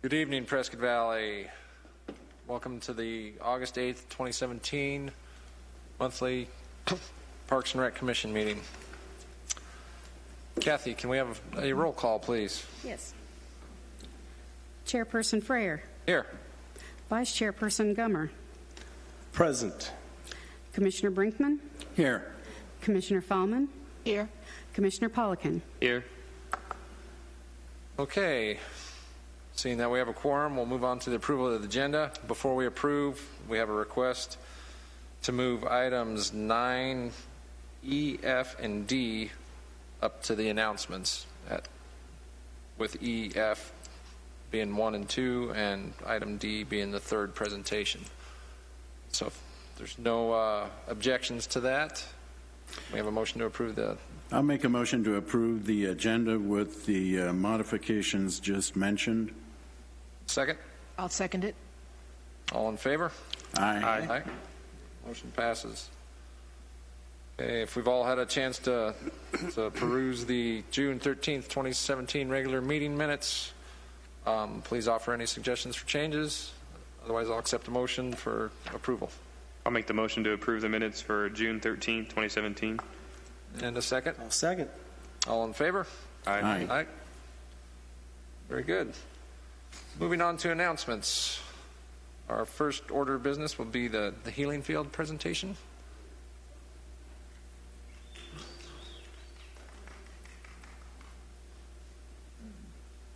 Good evening, Prescott Valley. Welcome to the August 8th, 2017 monthly Parks and Rec Commission meeting. Kathy, can we have a roll call, please? Yes. Chairperson Freyer. Here. Vice Chairperson Gummer. Present. Commissioner Brinkman. Here. Commissioner Fallman. Here. Commissioner Polican. Here. Okay. Seeing that we have a quorum, we'll move on to the approval of the agenda. Before we approve, we have a request to move items 9, E, F, and D up to the announcements, with E, F being 1 and 2, and item D being the third presentation. So if there's no objections to that, we have a motion to approve the... I'll make a motion to approve the agenda with the modifications just mentioned. Second? I'll second it. All in favor? Aye. Aye. Motion passes. Okay, if we've all had a chance to peruse the June 13th, 2017 regular meeting minutes, please offer any suggestions for changes. Otherwise, I'll accept a motion for approval. I'll make the motion to approve the minutes for June 13th, 2017. And a second? I'll second. All in favor? Aye. Aye. Very good. Moving on to announcements. Our first order of business will be the Healing Field presentation.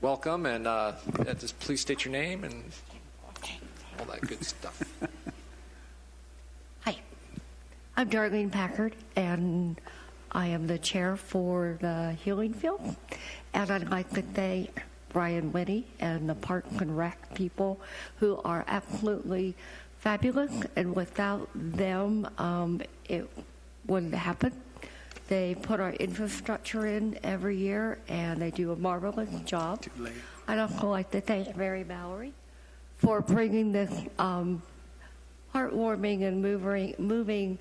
Welcome, and just please state your name and all that good stuff. Hi, I'm Darlene Packard, and I am the chair for the Healing Field, and I'd like to thank Brian Whitty and the Park and Rec people who are absolutely fabulous, and without them, it wouldn't happen. They put our infrastructure in every year, and they do a marvelous job. I'd also like to thank Mary Mallory for bringing this heartwarming and moving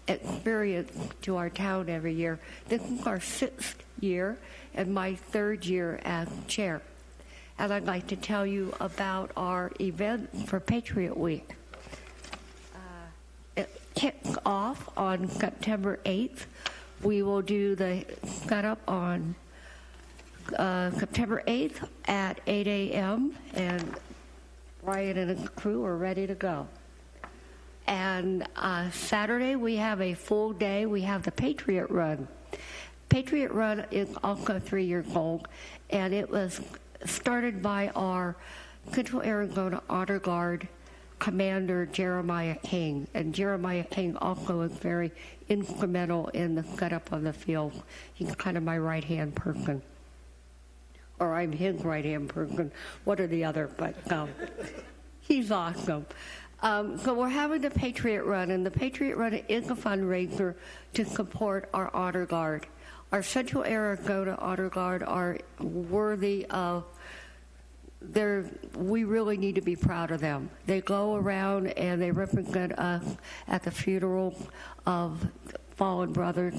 experience to our town every year. This is our 6th year and my 3rd year as chair. And I'd like to tell you about our event for Patriot Week. It kicks off on September 8th. We will do the setup on September 8th at 8 a.m. and Brian and his crew are ready to go. And Saturday we have a full day. We have the Patriot Run. Patriot Run is also 3 years old, and it was started by our Central Arizona Honor Guard Commander Jeremiah King, and Jeremiah King also is very instrumental in the setup of the field. He's kind of my right-hand person, or I'm his right-hand person, one or the other, but he's awesome. So we're having the Patriot Run, and the Patriot Run is a fundraiser to support our Honor Guard. Our Central Arizona Honor Guard are worthy of we really need to be proud of them. They go around and they represent us at the funeral of fallen brothers,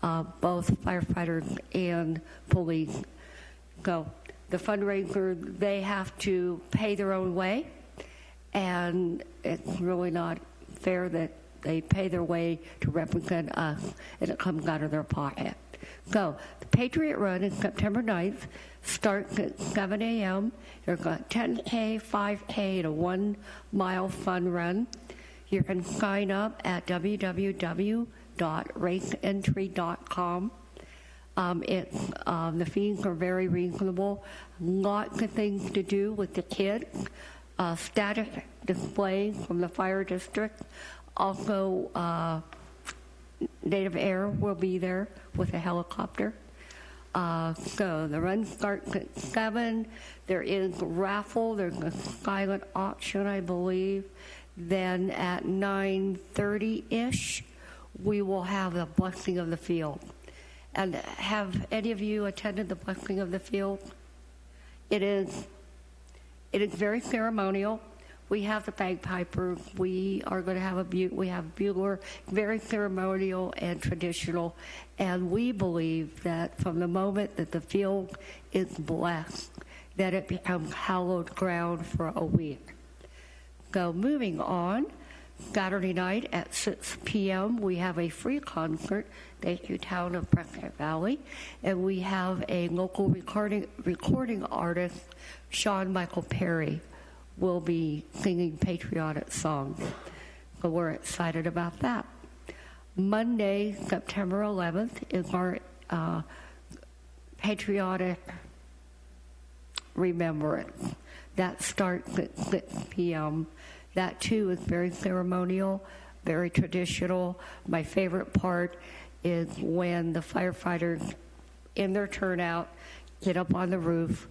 both firefighters and police. So the fundraiser, they have to pay their own way, and it's really not fair that they pay their way to represent us, and it comes out of their pocket. So the Patriot Run is September 9th, starts at 7 a.m. There's a 10K, 5K, and a 1-mile fun run. You can sign up at www.raceentry.com. The fees are very reasonable. Lots of things to do with the kids. Static display from the fire district. Also, Native Air will be there with a helicopter. So the run starts at 7. There is a raffle. There's a silent auction, I believe. Then at 9:30-ish, we will have the blessing of the field. And have any of you attended the blessing of the field? It is very ceremonial. We have the bagpiper. We are going to have we have bugler, very ceremonial and traditional. And we believe that from the moment that the field is blessed, then it becomes hallowed ground for a week. So moving on, Saturday night at 6 p.m., we have a free concert. Thank you, Town of Prescott Valley. And we have a local recording artist, Sean Michael Perry, will be singing patriotic songs. So we're excited about that. Monday, September 11th, is our patriotic remembrance. That starts at 6 p.m. That, too, is very ceremonial, very traditional. My favorite part is when the firefighters, in their turnout, get up on the roof,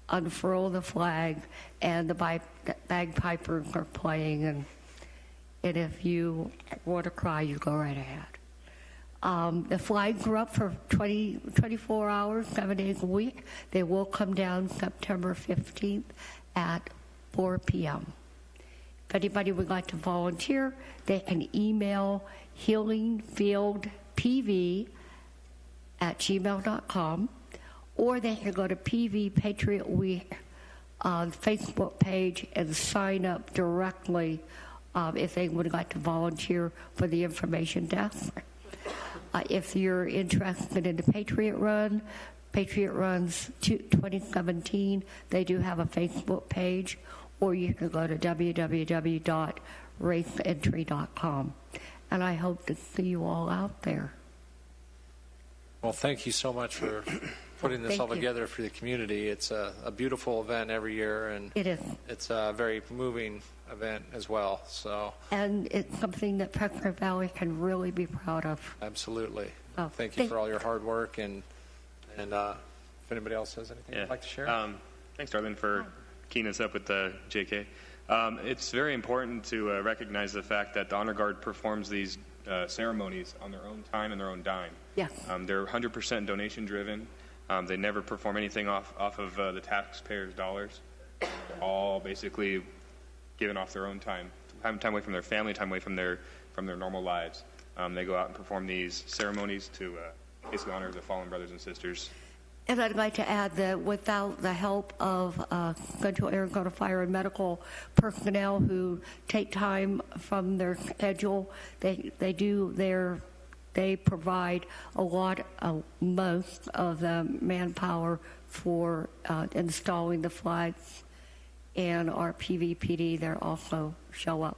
unfurl the flag, and the bagpipers are playing. And if you want to cry, you go right ahead. The flags are up for 24 hours, 7 days a week. They will come down September 15th at 4 p.m. If anybody would like to volunteer, they can email healingfieldpv@gmail.com, or they can go to PV Patriot Week Facebook page and sign up directly if they would like to volunteer for the information desk. If you're interested in the Patriot Run, Patriot Runs 2017, they do have a Facebook page, or you can go to www.raceentry.com. And I hope to see you all out there. Well, thank you so much for putting this all together for the community. It's a beautiful event every year, and it is. It's a very moving event as well. So, and it's something that Prescott Valley can really be proud of. Absolutely. Oh, thank you for all your hard work, and if anybody else has anything they'd like to share. Thanks, Darlene, for keying us up with the JK. It's very important to recognize the fact that the Honor Guard performs these ceremonies on their own time and their own dime. Yeah. They're 100% donation driven. They never perform anything off of the taxpayers' dollars. They're all basically given off their own time, having time away from their family, time away from their normal lives. They go out and perform these ceremonies to basically honor the fallen brothers and sisters. And I'd like to add that without the help of Central Arizona Fire and Medical personnel who take time from their schedule, they provide most of the manpower for installing the flags, and our PVPD there also show up.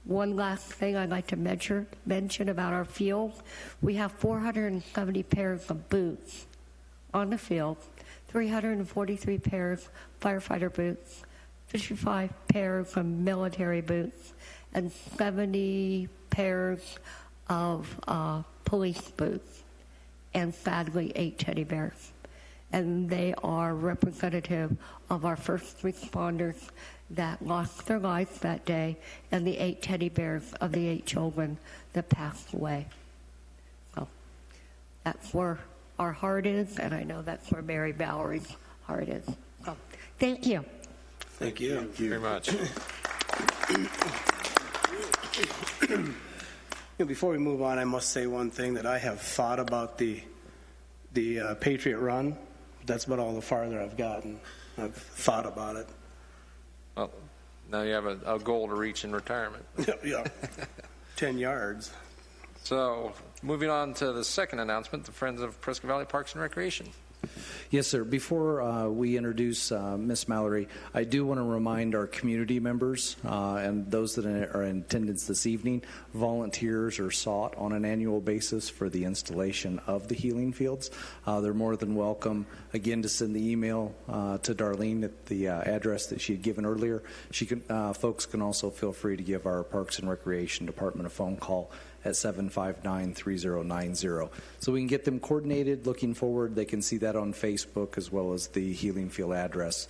One last thing I'd like to mention about our field: we have 470 pairs of boots on the field, 343 pairs firefighter boots, 55 pairs of military boots, and 70 pairs of police boots, and sadly 8 teddy bears. And they are representative of our first responders that lost their lives that day, and the 8 teddy bears of the 8 children that passed away. So that's where our heart is, and I know that's where Mary Mallory's heart is. So, thank you. Thank you very much. Before we move on, I must say one thing, that I have thought about the Patriot Run. That's about all the farther I've gotten. I've thought about it. Well, now you have a goal to reach in retirement. Yeah. 10 yards. So, moving on to the second announcement, the Friends of Prescott Valley Parks and Recreation. Yes, sir. Before we introduce Ms. Mallory, I do want to remind our community members and those that are in attendance this evening, volunteers are sought on an annual basis for the installation of the healing fields. They're more than welcome, again, to send the email to Darlene at the address that she had given earlier. Folks can also feel free to give our Parks and Recreation Department a phone call at 759-3090. So we can get them coordinated. Looking forward, they can see that on Facebook as well as the Healing Field address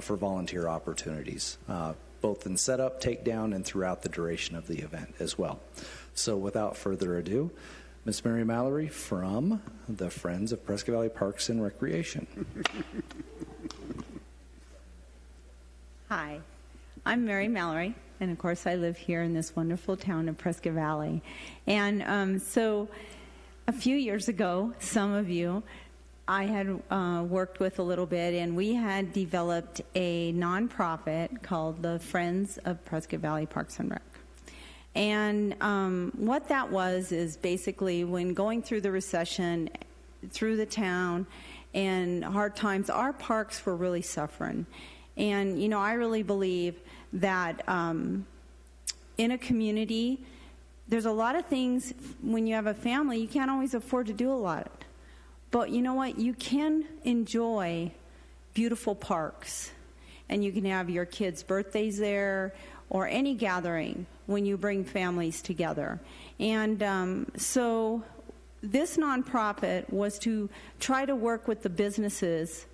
for volunteer opportunities, both in setup, takedown, and throughout the duration of the event as well. So without further ado, Ms. Mary Mallory from the Friends of Prescott Valley Parks and Recreation. Hi, I'm Mary Mallory. And, of course, I live here in this wonderful town of Prescott Valley. And so a few years ago, some of you I had worked with a little bit, and we had developed a nonprofit called the Friends of Prescott Valley Parks and Rec. And what that was is basically when going through the recession, through the town, and hard times, our parks were really suffering. And, you know, I really believe that in a community, there's a lot of things, when you have a family, you can't always afford to do a lot. But you know what? You can enjoy beautiful parks, and you can have your kids' birthdays there or any gathering when you bring families together. And so this nonprofit was to try to work with the businesses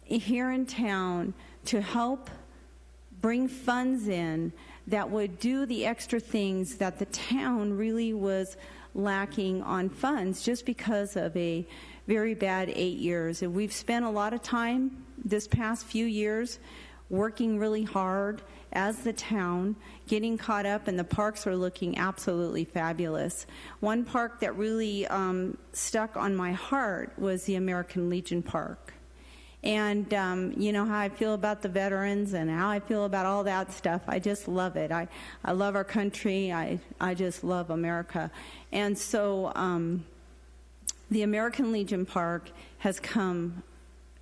here in town to help bring funds in that would do the extra things that the town really was lacking on funds just because of a very bad 8 years. And we've spent a lot of time this past few years working really hard as the town, getting caught up, and the parks are looking absolutely fabulous. One park that really stuck on my heart was the American Legion Park. And you know how I feel about the veterans and how I feel about all that stuff. I just love it. I love our country. I just love America. And so the American Legion Park has come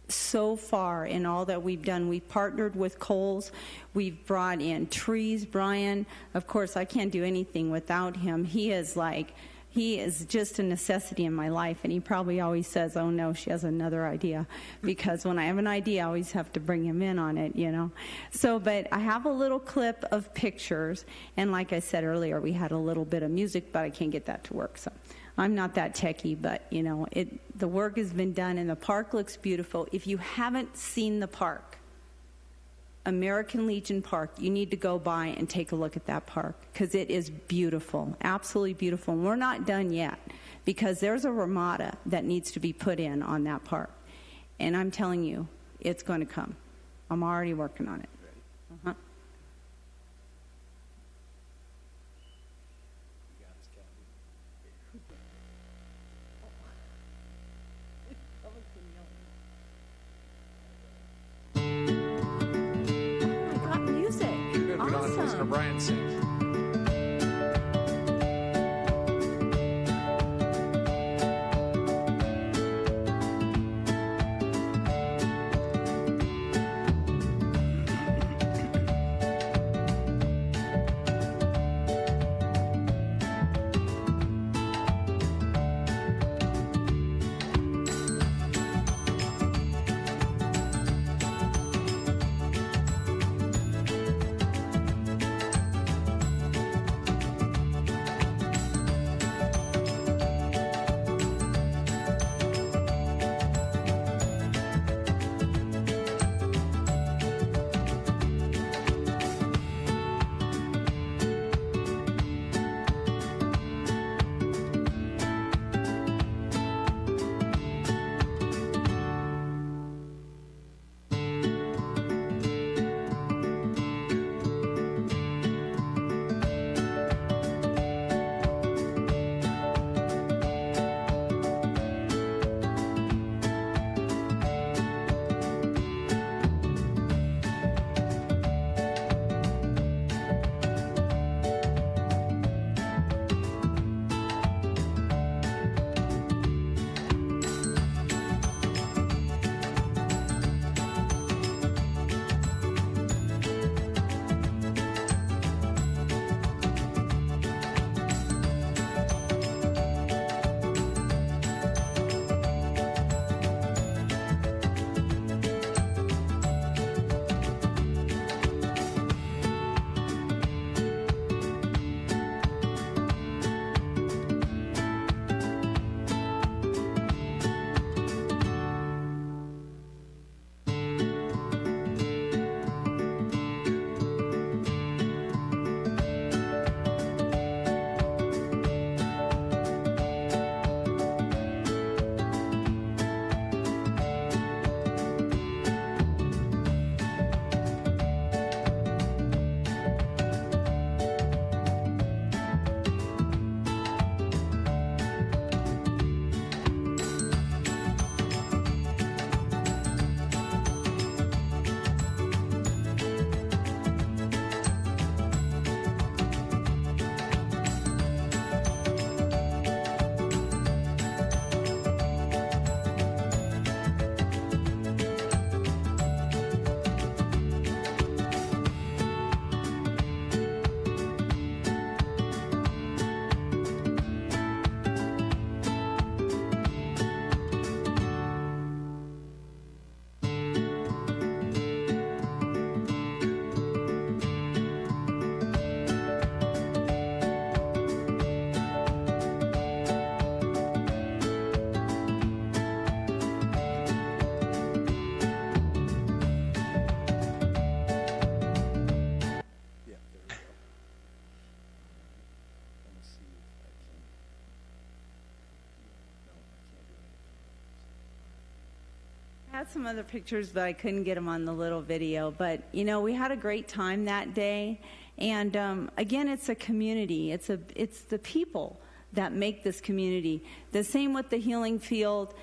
so far in all that we've done. We've partnered with Kohl's. We've brought in trees. Brian, of course, I can't do anything without him. He is just a necessity in my life, and he probably always says, oh no, she has another idea, because when I have an idea, I always have to bring him in on it, you know. So, but I have a little clip of pictures, and like I said earlier, we had a little bit of music, but I can't get that to work, so I'm not that techie, but you know, the work has been done, and the park looks beautiful. If you haven't seen the park, American Legion Park, you need to go by and take a look at that park, because it is beautiful, absolutely beautiful. And we're not done yet, because there's a ramada that needs to be put in on that park. And I'm telling you, it's going to come. I'm already working on it. Uh-huh. We don't have to listen to Brian sing. got some other pictures, but I couldn't get them on the little video. But, you know, we had a great time that day. And, again, it's a community. It's the people that make this community. The same with the Healing Field,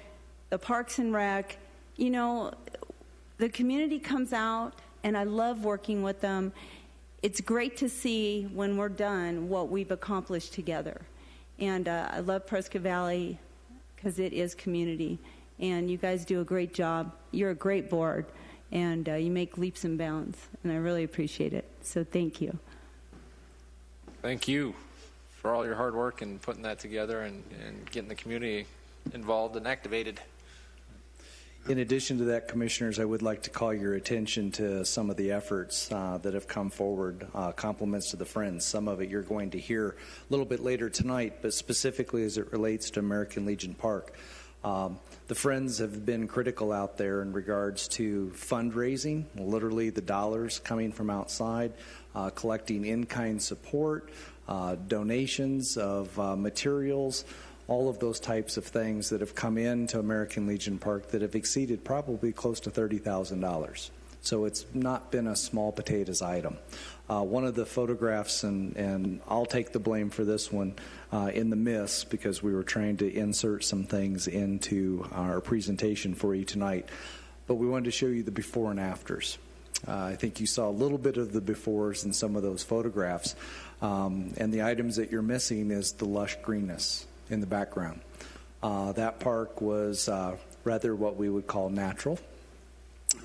the Parks and Rec. You know, the community comes out, and I love working with them. It's great to see when we're done what we've accomplished together. And I love Prescott Valley because it is community. And you guys do a great job. You're a great board, and you make leaps and bounds, and I really appreciate it. So thank you. Thank you for all your hard work and putting that together and getting the community involved and activated. In addition to that, Commissioners, I would like to call your attention to some of the efforts that have come forward, compliments to the Friends. Some of it you're going to hear a little bit later tonight, but specifically as it relates to American Legion Park. The Friends have been critical out there in regards to fundraising, literally the dollars coming from outside, collecting in-kind support, donations of materials, all of those types of things that have come into American Legion Park that have exceeded probably close to $30,000. So it's not been a small potatoes item. One of the photographs, and I'll take the blame for this one, in the miss because we were trying to insert some things into our presentation for you tonight, but we wanted to show you the before and afters. I think you saw a little bit of the befores in some of those photographs, and the items that you're missing is the lush greenness in the background. That park was rather what we would call natural,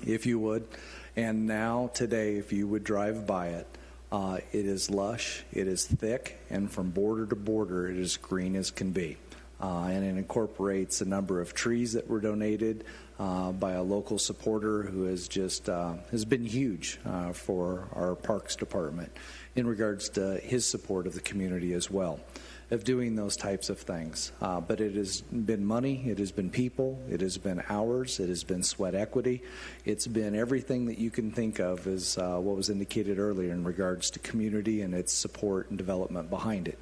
if you would. And now, today, if you would drive by it, it is lush, it is thick, and from border to border, it is green as can be. And it incorporates a number of trees that were donated by a local supporter who has just has been huge for our Parks Department in regards to his support of the community as well, of doing those types of things. But it has been money, it has been people, it has been hours, it has been sweat equity. It's been everything that you can think of as what was indicated earlier in regards to community and its support and development behind it.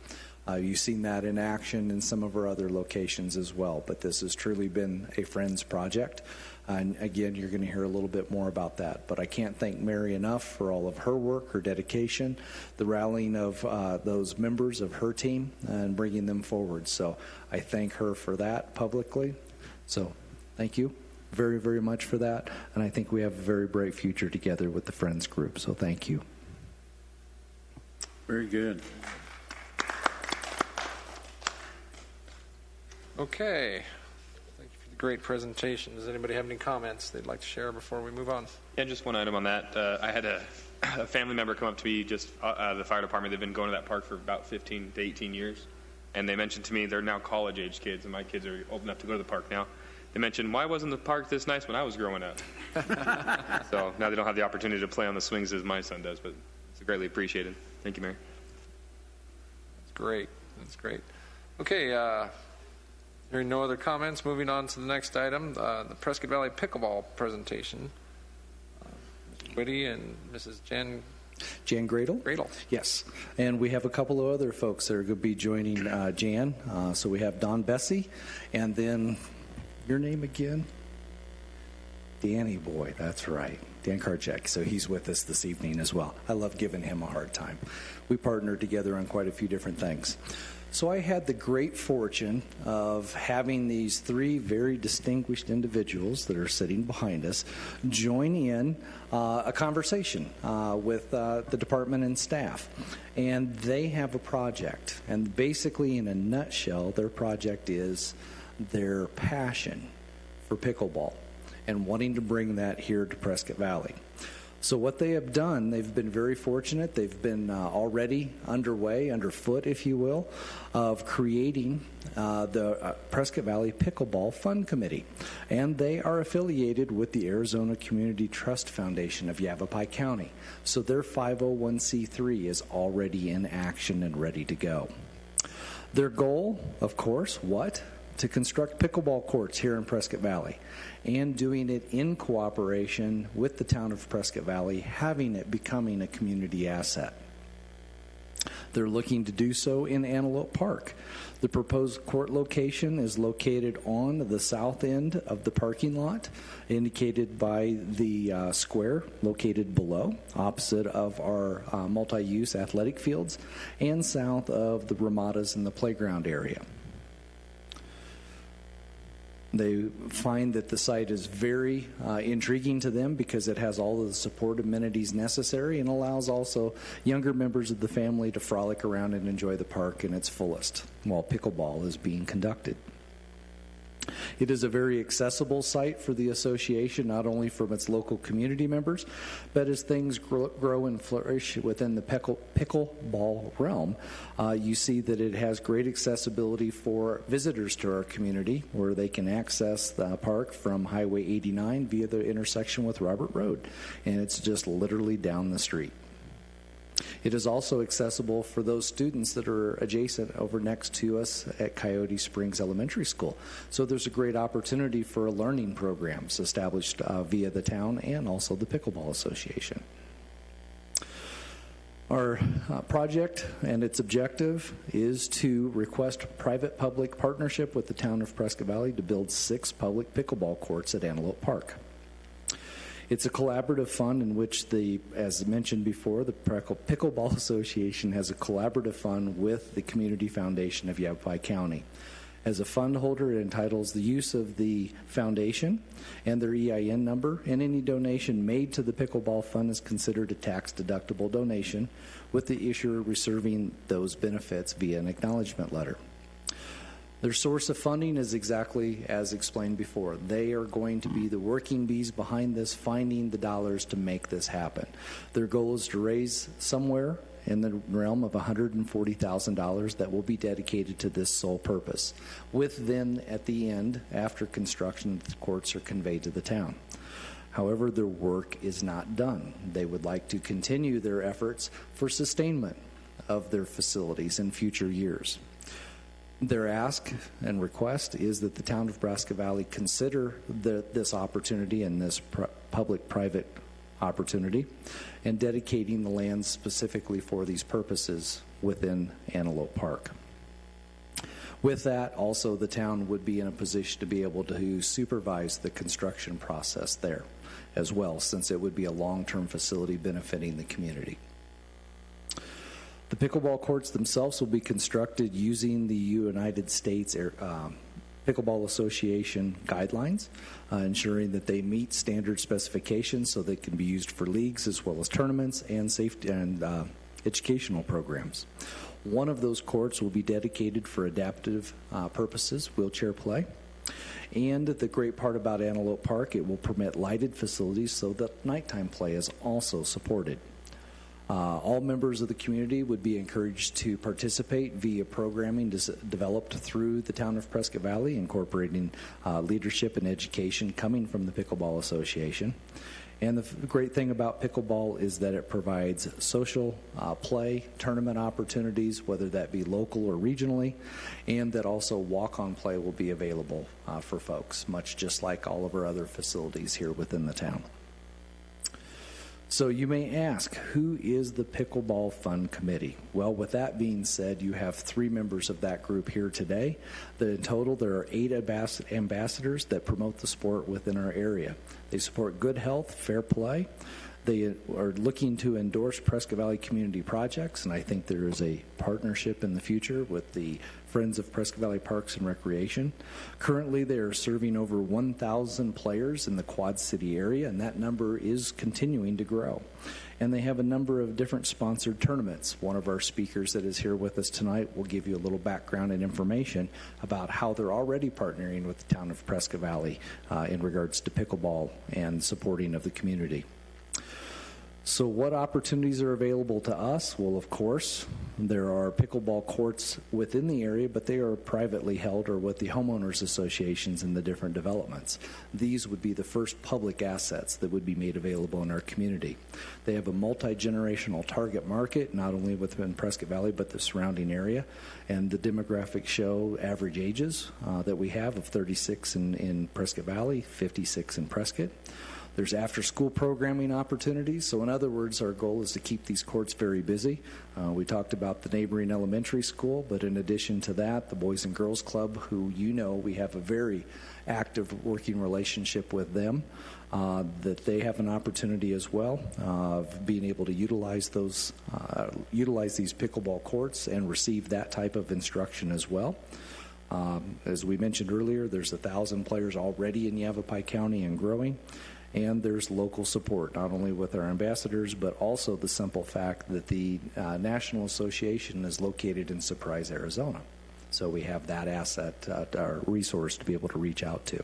You've seen that in action in some of our other locations as well, but this has truly been a Friends project. And again, you're going to hear a little bit more about that. But I can't thank Mary enough for all of her work, her dedication, the rallying of those members of her team and bringing them forward. So I thank her for that publicly. So thank you very, very much for that. And I think we have a very bright future together with the Friends group. So thank you. Very good. Okay. Thank you for the great presentation. Does anybody have any comments they'd like to share before we move on? Yeah, just one item on that. I had a family member come up to me just out of the fire department. They've been going to that park for about 15 to 18 years. And they mentioned to me they're now college-age kids, and my kids are old enough to go to the park now. They mentioned, why wasn't the park this nice when I was growing up? So now they don't have the opportunity to play on the swings as my son does, but it's greatly appreciated. Thank you, Mary. That's great. That's great. Okay, hearing no other comments, moving on to the next item, the Prescott Valley Pickleball presentation. Mr. Whitty and Mrs. Jan Gradle? Gradle. Yes. And we have a couple of other folks that are going to be joining Jan. So we have Don Bessie, and then your name again? Danny Boy, that's right. Dan Karchek. So he's with us this evening as well. I love giving him a hard time. We partnered together on quite a few different things. So I had the great fortune of having these three very distinguished individuals that are sitting behind us join in a conversation with the department and staff. And they have a project. And basically, in a nutshell, their project is their passion for pickleball and wanting to bring that here to Prescott Valley. So what they have done, they've been very fortunate. They've been already underfoot, if you will, of creating the Prescott Valley Pickleball Fund Committee. And they are affiliated with the Arizona Community Trust Foundation of Yavapai County. So their 501c3 is already in action and ready to go. Their goal, of course, what? To construct pickleball courts here in Prescott Valley, and doing it in cooperation with the town of Prescott Valley, having it becoming a community asset. They're looking to do so in Antelope Park. The proposed court location is located on the south end of the parking lot, indicated by the square located below, opposite of our multi-use athletic fields, and south of the ramadas and the playground area. They find that the site is very intriguing to them because it has all of the support amenities necessary and allows also younger members of the family to frolic around and enjoy the park in its fullest while pickleball is being conducted. It is a very accessible site for the association, not only from its local community members, but as things grow and flourish within the pickleball realm, you see that it has great accessibility for visitors to our community, where they can access the park from Highway 89 via the intersection with Robert Road, and it's just literally down the street. It is also accessible for those students that are adjacent over next to us at Coyote Springs Elementary School. So there's a great opportunity for learning programs established via the town and also the Pickleball Association. Our project and its objective is to request private-public partnership with the town of Prescott Valley to build 6 public pickleball courts at Antelope Park. It's a collaborative fund in which as mentioned before, the Pickleball Association has a collaborative fund with the Community Foundation of Yavapai County. As a fund holder, it entitles the use of the foundation and their EIN number, and any donation made to the Pickleball Fund is considered a tax-deductible donation, with the issuer receiving those benefits via an acknowledgement letter. Their source of funding is exactly as explained before. They are going to be the working bees behind this, finding the dollars to make this happen. Their goal is to raise somewhere in the realm of $140,000 that will be dedicated to this sole purpose, with then at the end, after construction, the courts are conveyed to the town. However, their work is not done. They would like to continue their efforts for sustainment of their facilities in future years. Their ask and request is that the town of Prescott Valley consider this opportunity and this public-private opportunity and dedicating the land specifically for these purposes within Antelope Park. With that, also the town would be in a position to be able to supervise the construction process there as well, since it would be a long-term facility benefiting the community. The pickleball courts themselves will be constructed using the United States Pickleball Association guidelines, ensuring that they meet standard specifications so they can be used for leagues as well as tournaments and safety and educational programs. One of those courts will be dedicated for adaptive purposes, wheelchair play. And the great part about Antelope Park, it will permit lighted facilities so that nighttime play is also supported. All members of the community would be encouraged to participate via programming developed through the town of Prescott Valley, incorporating leadership and education coming from the Pickleball Association. And the great thing about pickleball is that it provides social play, tournament opportunities, whether that be local or regionally, and that also walk-on play will be available for folks, much just like all of our other facilities here within the town. So you may ask, who is the Pickleball Fund Committee? Well, with that being said, you have 3 members of that group here today. In total, there are 8 ambassadors that promote the sport within our area. They support good health, fair play. They are looking to endorse Prescott Valley community projects, and I think there is a partnership in the future with the Friends of Prescott Valley Parks and Recreation. Currently, they are serving over 1,000 players in the Quad City area, and that number is continuing to grow. And they have a number of different sponsored tournaments. One of our speakers that is here with us tonight will give you a little background and information about how they're already partnering with the town of Prescott Valley in regards to pickleball and supporting of the community. So what opportunities are available to us? Well, of course, there are pickleball courts within the area, but they are privately held or with the homeowners associations in the different developments. These would be the first public assets that would be made available in our community. They have a multi-generational target market, not only within Prescott Valley, but the surrounding area. And the demographics show average ages that we have of 36 in Prescott Valley, 56 in Prescott. There's after-school programming opportunities. So in other words, our goal is to keep these courts very busy. We talked about the neighboring elementary school, but in addition to that, the Boys and Girls Club, who we have a very active working relationship with them, that they have an opportunity as well of being able to utilize these pickleball courts and receive that type of instruction as well. As we mentioned earlier, there's 1,000 players already in Yavapai County and growing. And there's local support, not only with our ambassadors, but also the simple fact that the National Association is located in Surprise, Arizona. So we have that asset, our resource to be able to reach out to.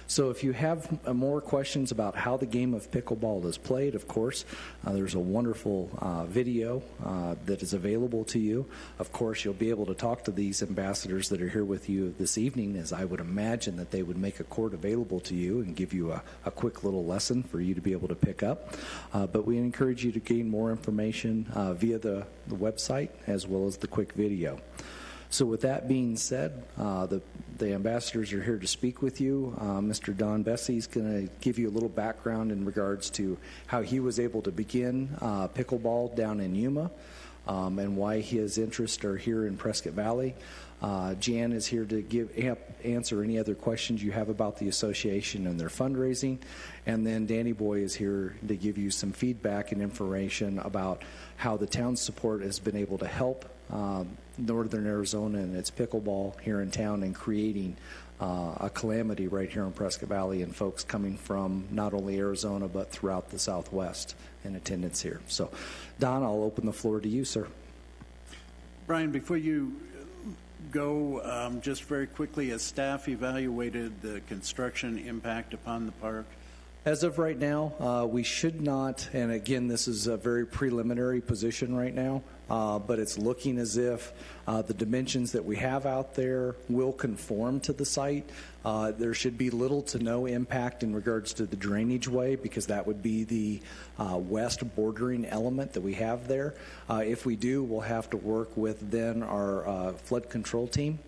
So if you have more questions about how the game of pickleball is played, of course, there's a wonderful video that is available to you. Of course, you'll be able to talk to these ambassadors that are here with you this evening, as I would imagine that they would make a court available to you and give you a quick little lesson for you to be able to pick up. But we encourage you to gain more information via the website as well as the quick video. So with that being said, the ambassadors are here to speak with you. Mr. Don Bessie is going to give you a little background in regards to how he was able to begin pickleball down in Yuma and why his interests are here in Prescott Valley. Jan is here to answer any other questions you have about the association and their fundraising. And then Danny Boy is here to give you some feedback and information about how the town's support has been able to help Northern Arizona and its pickleball here in town and creating a calamity right here in Prescott Valley and folks coming from not only Arizona but throughout the Southwest in attendance here. So, Don, I'll open the floor to you, sir. Brian, before you go, just very quickly, has staff evaluated the construction impact upon the park? As of right now, we should not, and again, this is a very preliminary position right now, but it's looking as if the dimensions that we have out there will conform to the site. There should be little to no impact in regards to the drainage way, because that would be the west bordering element that we have there. If we do, we'll have to work with then our flood control team,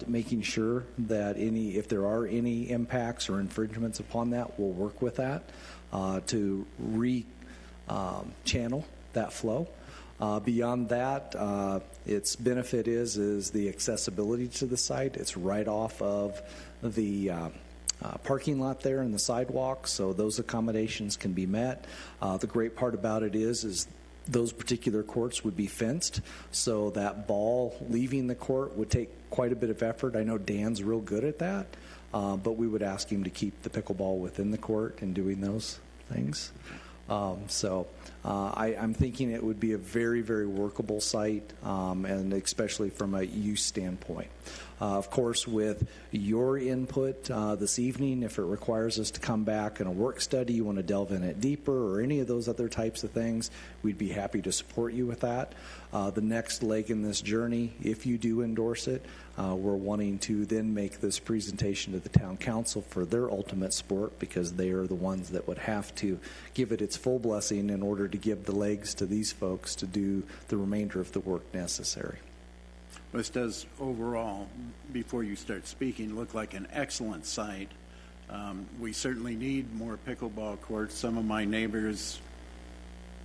making sure that if there are any impacts or infringements upon that, we'll work with that to channel that flow. Beyond that, its benefit is the accessibility to the site. It's right off of the parking lot there and the sidewalk, so those accommodations can be met. The great part about it is those particular courts would be fenced, so that ball leaving the court would take quite a bit of effort. I know Dan's real good at that, but we would ask him to keep the pickleball within the court and doing those things. I'm thinking it would be a very, very workable site, and especially from a use standpoint. Of course, with your input this evening, if it requires us to come back in a work study, you want to delve in it deeper or any of those other types of things, we'd be happy to support you with that. The next leg in this journey, if you do endorse it, we're wanting to then make this presentation to the town council for their ultimate support, because they are the ones that would have to give it its full blessing in order to give the legs to these folks to do the remainder of the work necessary. This does overall, before you start speaking, look like an excellent site. We certainly need more pickleball courts. Some of my neighbors,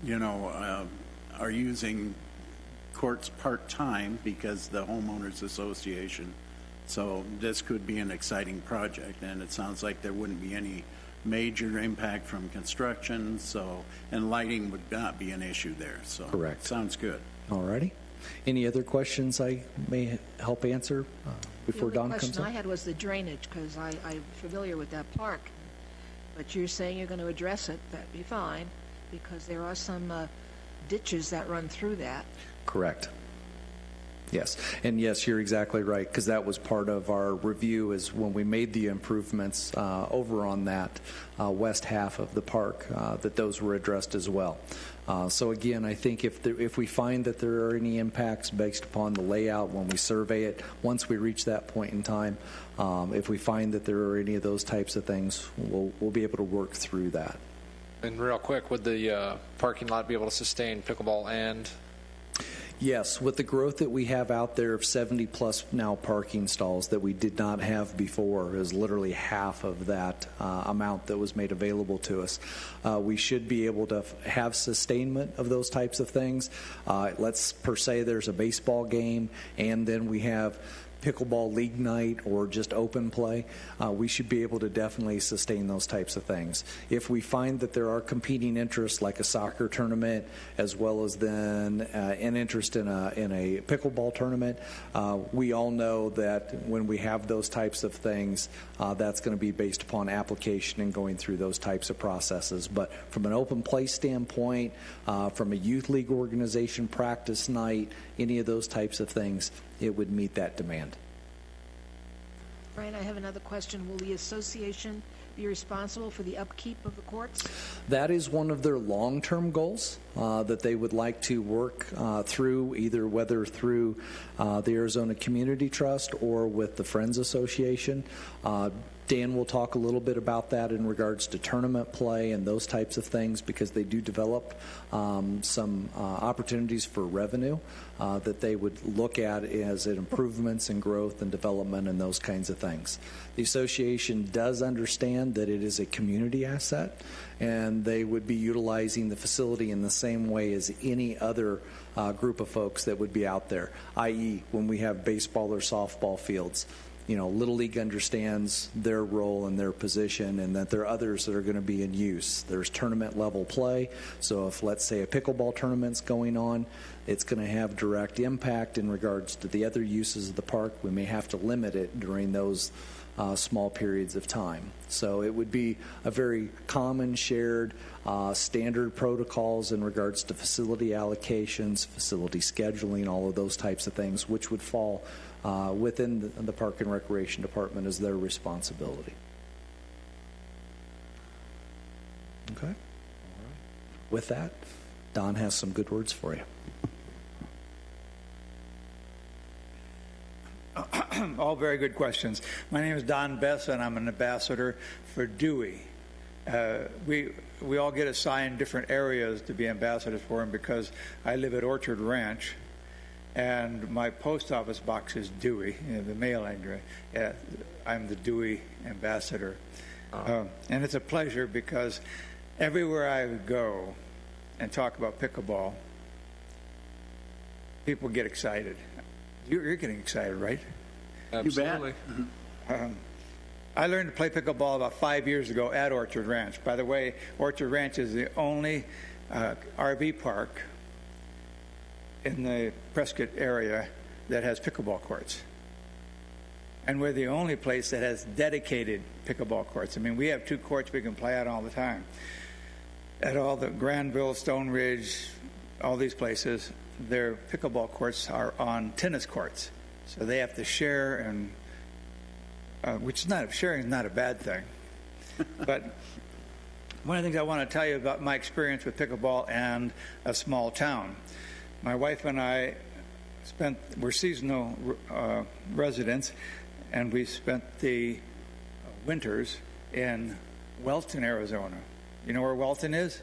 are using courts part-time because the homeowners association. So this could be an exciting project, and it sounds like there wouldn't be any major impact from construction, and lighting would not be an issue there. So correct. Sounds good. All righty. Any other questions I may help answer before Don comes The question up? I had was the drainage, because I'm familiar with that park. But you're saying you're going to address it, that'd be fine, because there are some ditches that run through that. Correct. Yes. And yes, you're exactly right, because that was part of our review is when we made the improvements over on that west half of the park, that those were addressed as well. So again, I think if we find that there are any impacts based upon the layout when we survey it, once we reach that point in time, if we find that there are any of those types of things, we'll be able to work through that. And real quick, would the parking lot be able to sustain pickleball and Yes, with the growth that we have out there of 70-plus now parking stalls that we did not have before, is literally half of that amount that was made available to us. We should be able to have sustainment of those types of things. Let's per se there's a baseball game, and then we have pickleball league night or just open play, we should be able to definitely sustain those types of things. If we find that there are competing interests like a soccer tournament as well as then an interest in a pickleball tournament, we all know that when we have those types of things, that's going to be based upon application and going through those types of processes. But from an open play standpoint, from a youth league organization practice night, any of those types of things, it would meet that demand. Brian, I have another question. Will the association be responsible for the upkeep of the courts? That is one of their long-term goals that they would like to work through, either whether through the Arizona Community Trust or with the Friends Association. Dan will talk a little bit about that in regards to tournament play and those types of things, because they do develop some opportunities for revenue that they would look at as improvements and growth and development and those kinds of things. The association does understand that it is a community asset, and they would be utilizing the facility in the same way as any other group of folks that would be out there, i.e. when we have baseball or softball fields. You know, Little League understands their role and their position, and that there are others that are going to be in use. There's tournament level play, so if, let's say, a pickleball tournament's going on, it's going to have direct impact in regards to the other uses of the park. We may have to limit it during those small periods of time. So it would be a very common, shared, standard protocols in regards to facility allocations, facility scheduling, all of those types of things, which would fall within the Park and Recreation Department as their responsibility. Okay. With that, Don has some good words for you. All very good questions. My name is Don Bess, and I'm an ambassador for Dewey. We all get assigned different areas to be ambassadors for him because I live at Orchard Ranch, and my post office box is Dewey, the mail address. I'm the Dewey ambassador. And it's a pleasure because everywhere I go and talk about pickleball, people get excited. You're getting excited, right? Absolutely. You bet. I learned to play pickleball about 5 years ago at Orchard Ranch. By the way, Orchard Ranch is the only RV park in the Prescott area that has pickleball courts. And we're the only place that has dedicated pickleball courts. I mean, we have 2 courts we can play at all the time. At all the Granville, Stone Ridge, all these places, their pickleball courts are on tennis courts. So they have to share, and which is not, sharing is not a bad thing. But one of the things I want to tell you about my experience with pickleball and a small town. My wife and I we're seasonal residents, and we spent the winters in Welton, Arizona. You know where Welton is?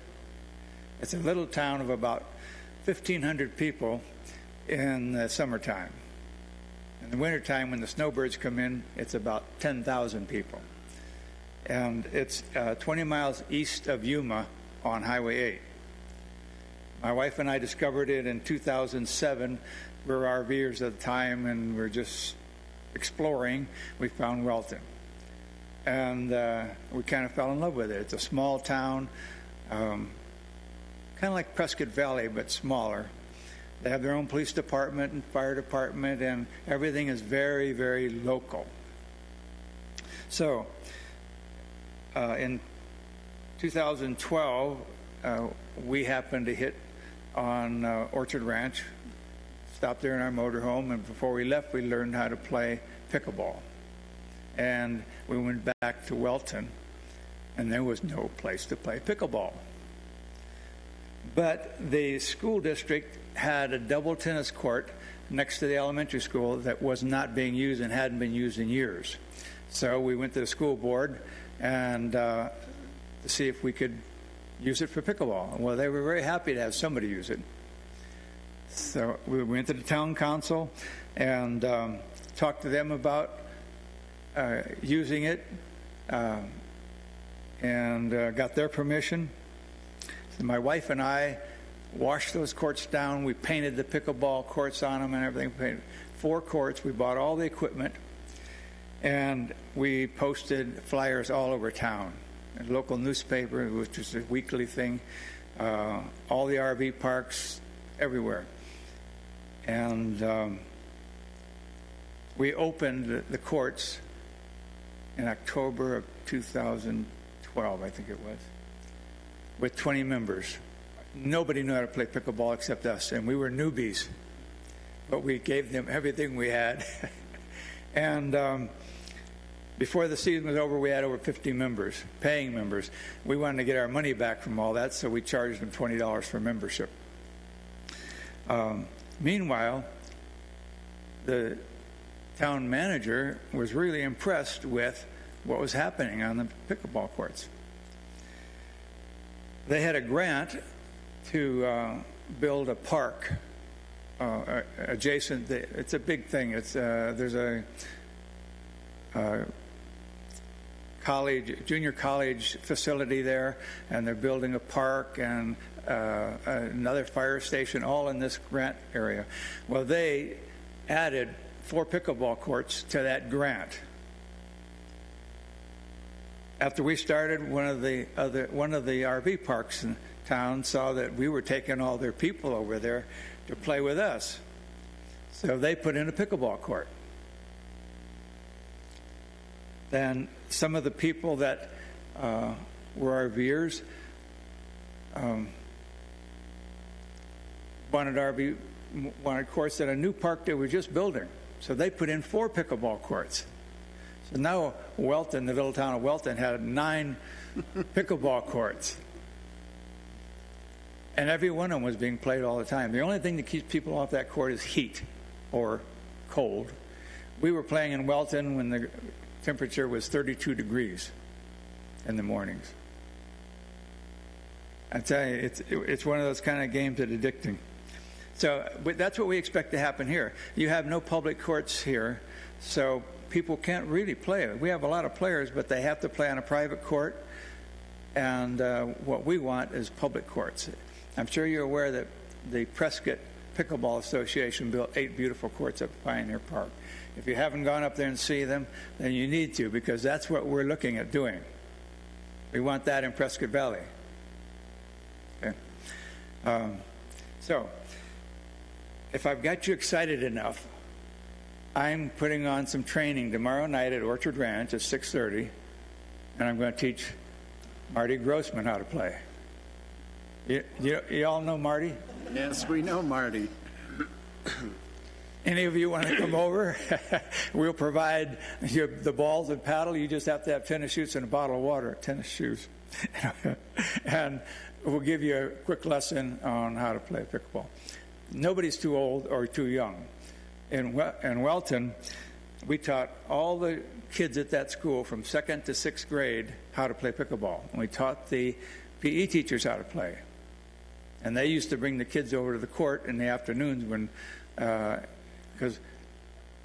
It's a little town of about 1,500 people in the summertime. In the wintertime, when the snowbirds come in, it's about 10,000 people. And it's 20 miles east of Yuma on Highway 8. My wife and I discovered it in 2007. We were RVers at the time, and we were just exploring. We found Welton. And we kind of fell in love with it. It's a small town, kind of like Prescott Valley, but smaller. They have their own police department and fire department, and everything is very, very local. So, in 2012, we happened to hit on Orchard Ranch, stopped there in our motorhome, and before we left, we learned how to play pickleball. And we went back to Welton, and there was no place to play pickleball. But the school district had a double tennis court next to the elementary school that was not being used and hadn't been used in years. So we went to the school board and to see if we could use it for pickleball. Well, they were very happy to have somebody use it. So we went to the town council and talked to them about using it and got their permission. So my wife and I washed those courts down. We painted the pickleball courts on them and everything. We painted 4 courts. We bought all the equipment, and we posted flyers all over town. A local newspaper, which was a weekly thing, all the RV parks, everywhere. And we opened the courts in October of 2012, I think it was, with 20 members. Nobody knew how to play pickleball except us, and we were newbies. But we gave them everything we had. And before the season was over, we had over 50 members, paying members. We wanted to get our money back from all that, so we charged them $20 for membership. Meanwhile, the town manager was really impressed with what was happening on the pickleball courts. They had a grant to build a park adjacent. It's a big thing. It's there's a junior college facility there, and they're building a park and another fire station, all in this grant area. Well, they added 4 pickleball courts to that grant. After we started, one of the RV parks in town saw that we were taking all their people over there to play with us, so they put in a pickleball court. Then some of the people that were RVers wanted courts at a new park they were just building, so they put in 4 pickleball courts. So now Welton, the little town of Welton, had 9 pickleball courts. And every one of them was being played all the time. The only thing that keeps people off that court is heat or cold. We were playing in Welton when the temperature was 32 degrees in the mornings. I tell you, it's one of those kind of games that's addicting. So that's what we expect to happen here. You have no public courts here, so people can't really play it. We have a lot of players, but they have to play on a private court, and what we want is public courts. I'm sure you're aware that the Prescott Pickleball Association built 8 beautiful courts up at Pioneer Park. If you haven't gone up there and see them, then you need to, because that's what we're looking at doing. We want that in Prescott Valley. Okay. So, if I've got you excited enough, I'm putting on some training tomorrow night at Orchard Ranch at 6:30, and I'm going to teach Marty Grossman how to play. You all know Marty? Yes, we know Marty. Any of you want to come over? We'll provide the balls and paddle. You just have to have tennis shoes and a bottle of water, tennis shoes. And we'll give you a quick lesson on how to play pickleball. Nobody's too old or too young. In Welton, we taught all the kids at that school from 2nd to 6th grade how to play pickleball. And we taught the PE teachers how to play. And they used to bring the kids over to the court in the afternoons when, because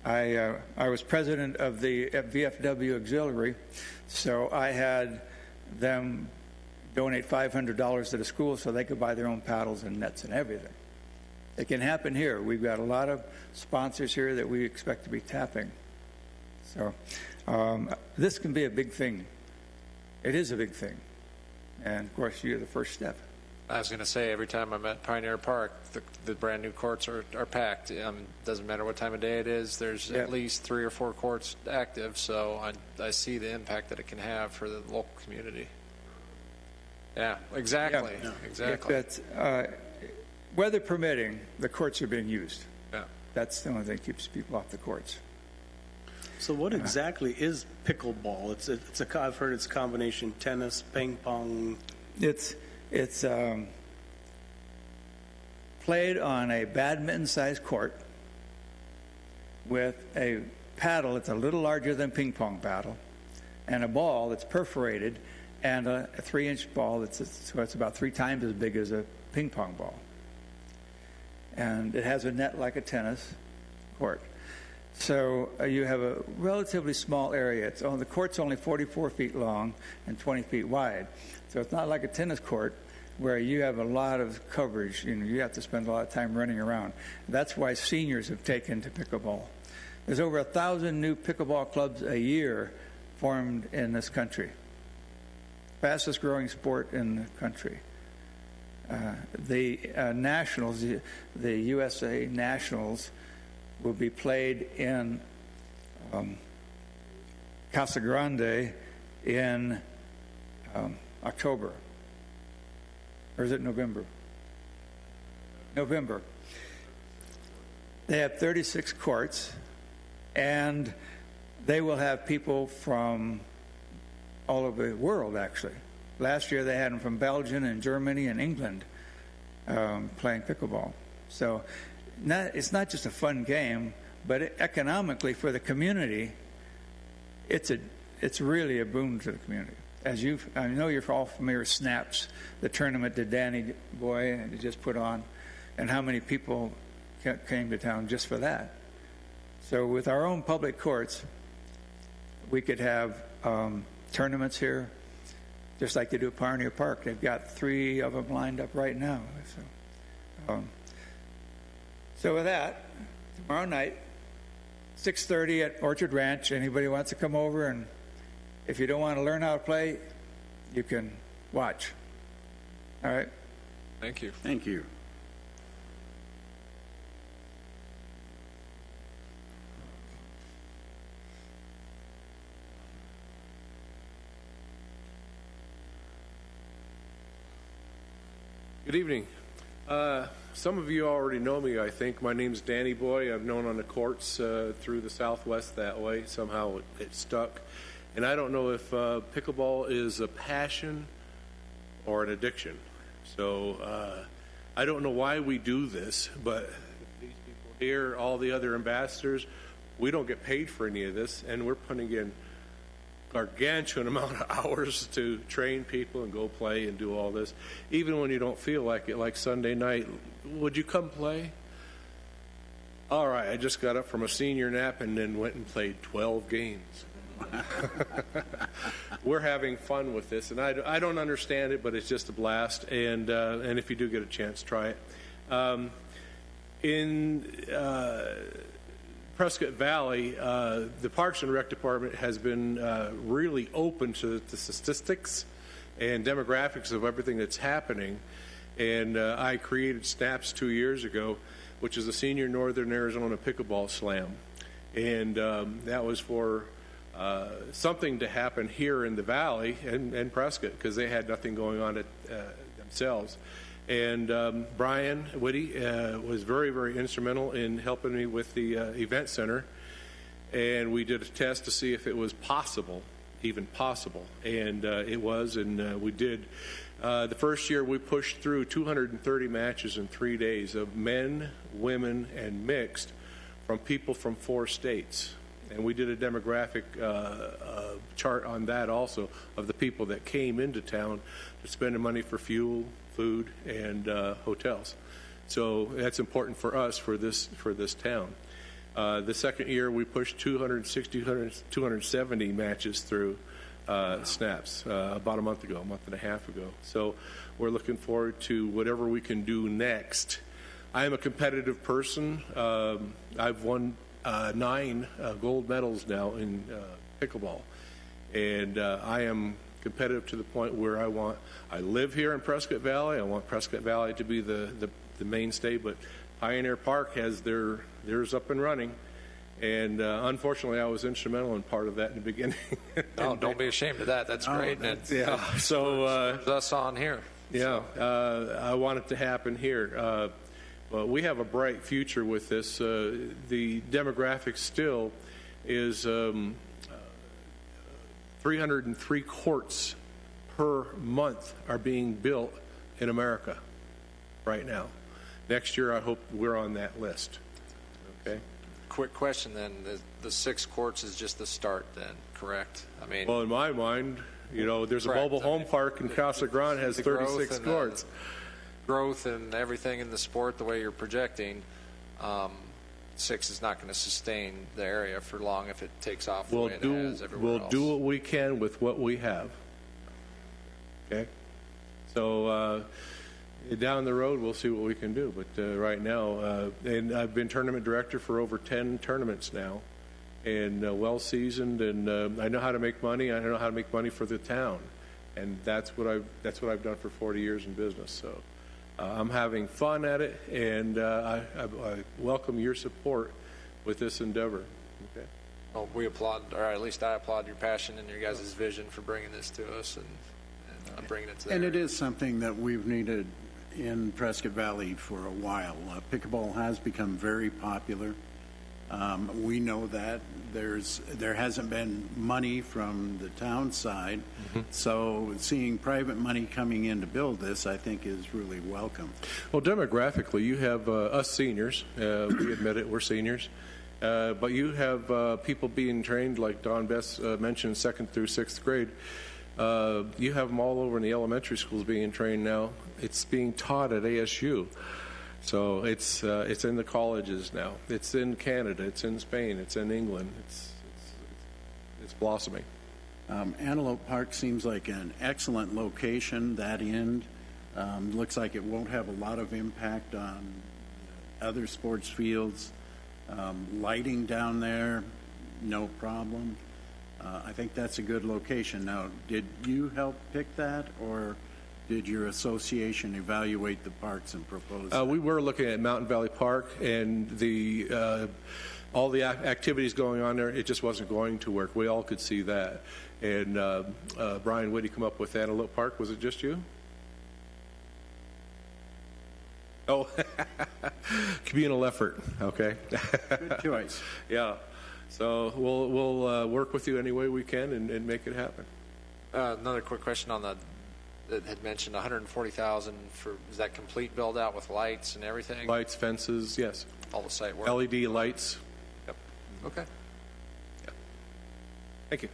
I was president of the VFW Auxiliary, so I had them donate $500 to the school so they could buy their own paddles and nets and everything. It can happen here. We've got a lot of sponsors here that we expect to be tapping. So this can be a big thing. It is a big thing. And, of course, you're the first step. I was going to say, every time I'm at Pioneer Park, the brand new courts are packed. Doesn't matter what time of day it is. There's at least 3 or 4 courts active, so I see the impact that it can have for the local community. Yeah, exactly. Yeah. Exactly. Weather permitting, the courts are being used. Yeah. That's the only thing that keeps people off the courts. So what exactly is pickleball? I've heard it's a combination tennis, ping pong. It's played on a badminton-sized court with a paddle that's a little larger than ping pong paddle, and a ball that's perforated, and a 3-inch ball so it's about 3 times as big as a ping pong ball. and it has a net like a tennis court. So you have a relatively small area. The court's only 44 feet long and 20 feet wide. So it's not like a tennis court where you have a lot of coverage. You have to spend a lot of time running around. That's why seniors have taken to pickleball. There's over 1,000 new pickleball clubs a year formed in this country. Fastest growing sport in the country. The Nationals, the USA Nationals, will be played in Casa Grande in October. Or is it November? November. They have 36 courts, and they will have people from all over the world, actually. Last year they had them from Belgium and Germany and England playing pickleball. So it's not just a fun game, but economically for the community, it's really a boon to the community. I know you're all familiar with Snaps, the tournament that Danny Boy just put on, and how many people came to town just for that. So with our own public courts, we could have tournaments here, just like they do at Pioneer Park. They've got 3 of them lined up right now. So with that, tomorrow night, 6:30 at Orchard Ranch. Anybody wants to come over, and if you don't want to learn how to play, you can watch. All right? Thank you. Thank you. Good evening. Some of you already know me, I think. My name's Danny Boy. I've known on the courts through the Southwest that way. Somehow it stuck. And I don't know if pickleball is a passion or an addiction. So I don't know why we do this, but these people here, all the other ambassadors, we don't get paid for any of this, and we're putting in gargantuan amount of hours to train people and go play and do all this, even when you don't feel like it. Like Sunday night, would you come play? All right, I just got up from a senior nap and then went and played 12 games. We're having fun with this, and I don't understand it, but it's just a blast. And if you do get a chance, try it. In Prescott Valley, the Parks and Rec Department has been really open to the statistics and demographics of everything that's happening. And I created SNAPS 2 years ago, which is the Senior Northern Arizona Pickleball Slam. And that was for something to happen here in the Valley and Prescott, because they had nothing going on themselves. And Brian Whitty was very, very instrumental in helping me with the event center. And we did a test to see if it was possible, even possible. And it was, and we did. The first year we pushed through 230 matches in 3 days of men, women, and mixed from people from 4 states. And we did a demographic chart on that also, of the people that came into town to spend the money for fuel, food, and hotels. So that's important for us for this town. The second year we pushed 270 matches through SNAPS about a month and a half ago. So we're looking forward to whatever we can do next. I am a competitive person. I've won 9 gold medals now in pickleball, and I am competitive to the point where I live here in Prescott Valley. I want Prescott Valley to be the mainstay, but Pioneer Park has theirs up and running, and unfortunately I was instrumental in part of that in the beginning. Oh, don't be ashamed of that. That's great. Yeah, so us on here. Yeah, I want it to happen here. But we have a bright future with this. The demographic still is 303 courts per month are being built in America right now. Next year, I hope we're on that list. Okay. Quick question then: the 6 courts is just the start, then, correct? I mean, well, in my mind, there's a mobile home park in Casa Grande has 36 courts. growth and everything in the sport the way you're projecting, 6 is not going to sustain the area for long if it takes off the way it has everywhere else. do what we can with what we have. Okay? So down the road, we'll see what we can do. But right now, and I've been tournament director for over 10 tournaments now, and well-seasoned, and I know how to make money. I know how to make money for the town, and that's what I've done for 40 years in business. So I'm having fun at it, and I welcome your support with this endeavor. Okay. Well, we applaud, or at least I applaud your passion and your guys' vision for bringing this to us and bringing it to And there. it is something that we've needed in Prescott Valley for a while. Pickleball has become very popular. We know that there hasn't been money from the town side, so seeing private money coming in to build this, I think, is really welcome. Well, demographically, you have us seniors. We admit it, we're seniors. But you have people being trained, like Don Bess mentioned, 2nd through 6th grade. You have them all over in the elementary schools being trained now. It's being taught at ASU. So it's in the colleges now. It's in Canada. It's in Spain. It's in England. It's blossoming. Antelope Park seems like an excellent location. That end looks like it won't have a lot of impact on other sports fields. Lighting down there, no problem. I think that's a good location. Now, did you help pick that, or did your association evaluate the parks and propose that? We were looking at Mountain Valley Park, and all the activities going on there, it just wasn't going to work. We all could see that. And Brian Whitty come up with Antelope Park. Was it just you? Oh, communal effort. Okay. Good choice. Yeah. So we'll work with you any way we can and make it happen. Another quick question on that had mentioned $140,000 for, is that complete build out with lights and everything? Lights, fences, yes. All the site work? LED lights. Yep. Okay. Yeah. Thank you.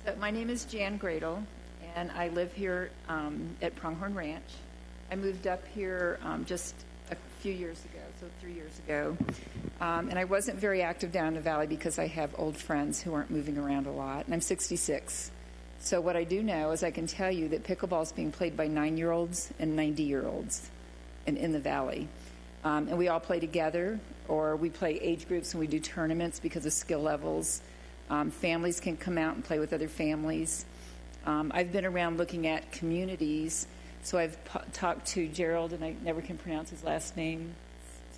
So my name is Jan Gradle, and I live here at Pronghorn Ranch. I moved up here just a few years ago, so 3 years ago. And I wasn't very active down in the valley because I have old friends who aren't moving around a lot, and I'm 66. So what I do know is I can tell you that pickleball is being played by 9-year-olds and 90-year-olds in the valley. And we all play together, or we play age groups and we do tournaments because of skill levels. Families can come out and play with other families. I've been around looking at communities. So I've talked to Gerald, and I never can pronounce his last name.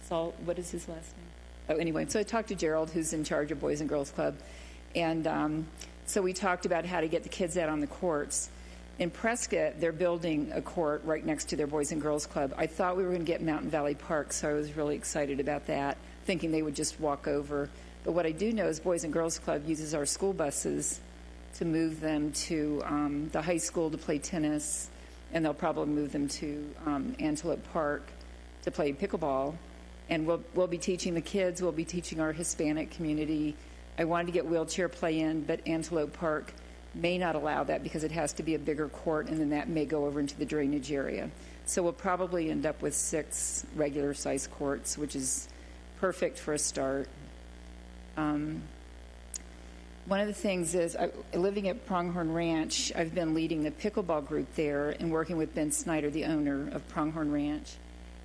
What is his last name? Oh, anyway, so I talked to Gerald, who's in charge of Boys and Girls Club. And so we talked about how to get the kids out on the courts. In Prescott, they're building a court right next to their Boys and Girls Club. I thought we were going to get Mountain Valley Park, so I was really excited about that, thinking they would just walk over. But what I do know is Boys and Girls Club uses our school buses to move them to the high school to play tennis, and they'll probably move them to Antelope Park to play pickleball. And we'll be teaching the kids. We'll be teaching our Hispanic community. I wanted to get wheelchair play in, but Antelope Park may not allow that because it has to be a bigger court, and then that may go over into the drainage area. So we'll probably end up with 6 regular-sized courts, which is perfect for a start. One of the things is, living at Pronghorn Ranch, I've been leading the pickleball group there and working with Ben Snyder, the owner of Pronghorn Ranch.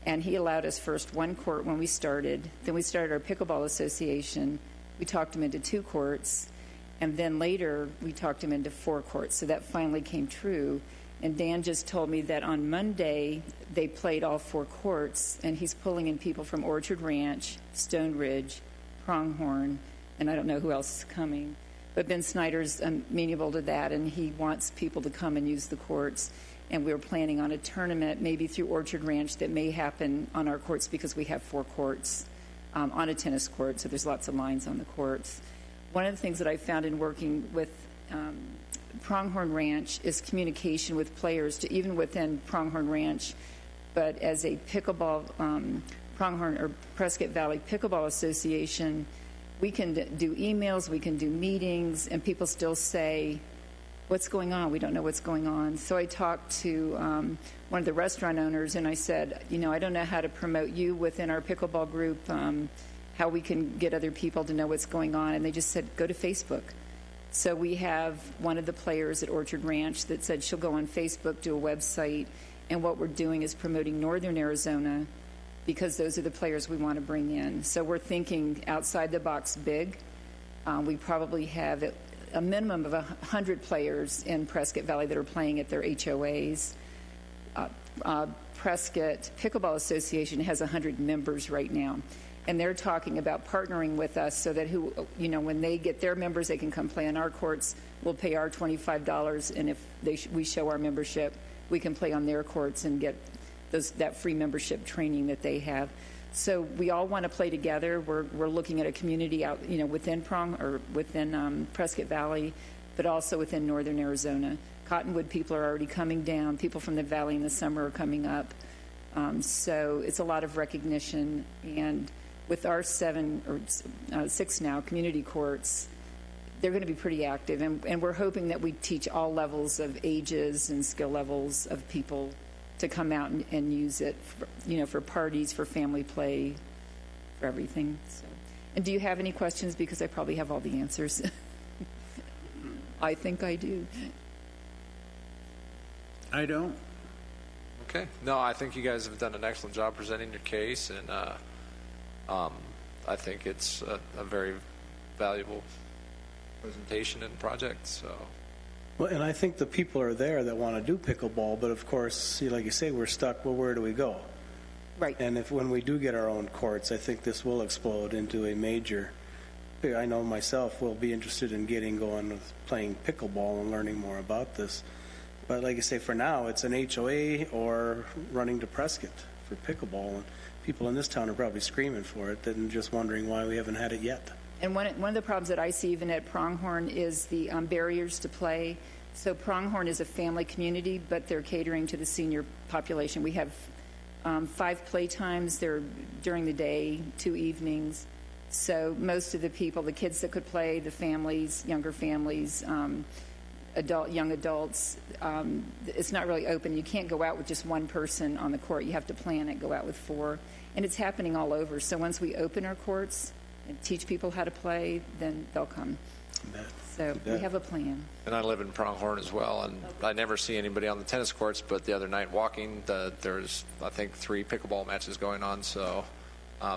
And he allowed us first 1 court when we started. Then we started our pickleball association. We talked him into 2 courts. And then later, we talked him into 4 courts. So that finally came true. And Dan just told me that on Monday, they played all 4 courts. And he's pulling in people from Orchard Ranch, Stone Ridge, Pronghorn, and I don't know who else is coming. But Ben Snyder's amenable to that, and he wants people to come and use the courts. And we're planning on a tournament, maybe through Orchard Ranch, that may happen on our courts because we have 4 courts on a tennis court, so there's lots of lines on the courts. One of the things that I found in working with Pronghorn Ranch is communication with players, even within Pronghorn Ranch, but as a pickleball, Pronghorn or Prescott Valley Pickleball Association, we can do emails, we can do meetings, and people still say, what's going on? We don't know what's going on. So I talked to one of the restaurant owners, and I said, I don't know how to promote you within our pickleball group, how we can get other people to know what's going on. And they just said, go to Facebook. So we have one of the players at Orchard Ranch that said she'll go on Facebook, do a website, and what we're doing is promoting Northern Arizona because those are the players we want to bring in. So we're thinking outside the box big. We probably have a minimum of 100 players in Prescott Valley that are playing at their HOAs. Prescott Pickleball Association has 100 members right now, and they're talking about partnering with us so that when they get their members, they can come play on our courts. We'll pay our $25, and if we show our membership, we can play on their courts and get that free membership training that they have. So we all want to play together. We're looking at a community out, within Prescott Valley, but also within Northern Arizona. Cottonwood people are already coming down. People from the valley in the summer are coming up. So it's a lot of recognition. And with our 6 now community courts, they're going to be pretty active. And we're hoping that we teach all levels of ages and skill levels of people to come out and use it, for parties, for family play, for everything. So, and do you have any questions? Because I probably have all the answers. I think I do. I don't. Okay. No, I think you guys have done an excellent job presenting your case, and I think it's a very valuable presentation and project. So. Well, and I think the people are there that want to do pickleball, but of course, like you say, we're stuck. Well, where do we go? Right. And when we do get our own courts, I think this will explode into a major. I know myself will be interested in getting going with playing pickleball and learning more about this. But like I say, for now, it's an HOA or running to Prescott for pickleball. And people in this town are probably screaming for it and just wondering why we haven't had it yet. And one of the problems that I see even at Pronghorn is the barriers to play. So Pronghorn is a family community, but they're catering to the senior population. We have 5 play times. They're during the day, 2 evenings. So most of the people, the kids that could play, the families, younger families, young adults, it's not really open. You can't go out with just one person on the court. You have to plan it, go out with 4. And it's happening all over. So once we open our courts and teach people how to play, then they'll come. So we have a plan. And I live in Pronghorn as well, and I never see anybody on the tennis courts, but the other night walking, there's, I think, 3 pickleball matches going on, so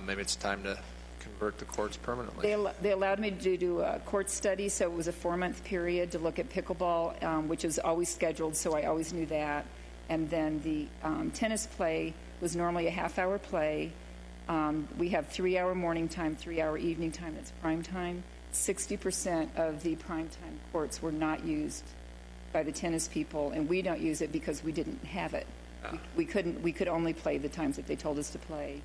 maybe it's time to convert the courts permanently. They allowed me to do a court study, so it was a 4-month period to look at pickleball, which is always scheduled, so I always knew that. And then the tennis play was normally a half-hour play. We have 3-hour morning time, 3-hour evening time. That's prime time. 60% of the prime time courts were not used by the tennis people, and we don't use it because we didn't have it. We could only play the times that they told us to play.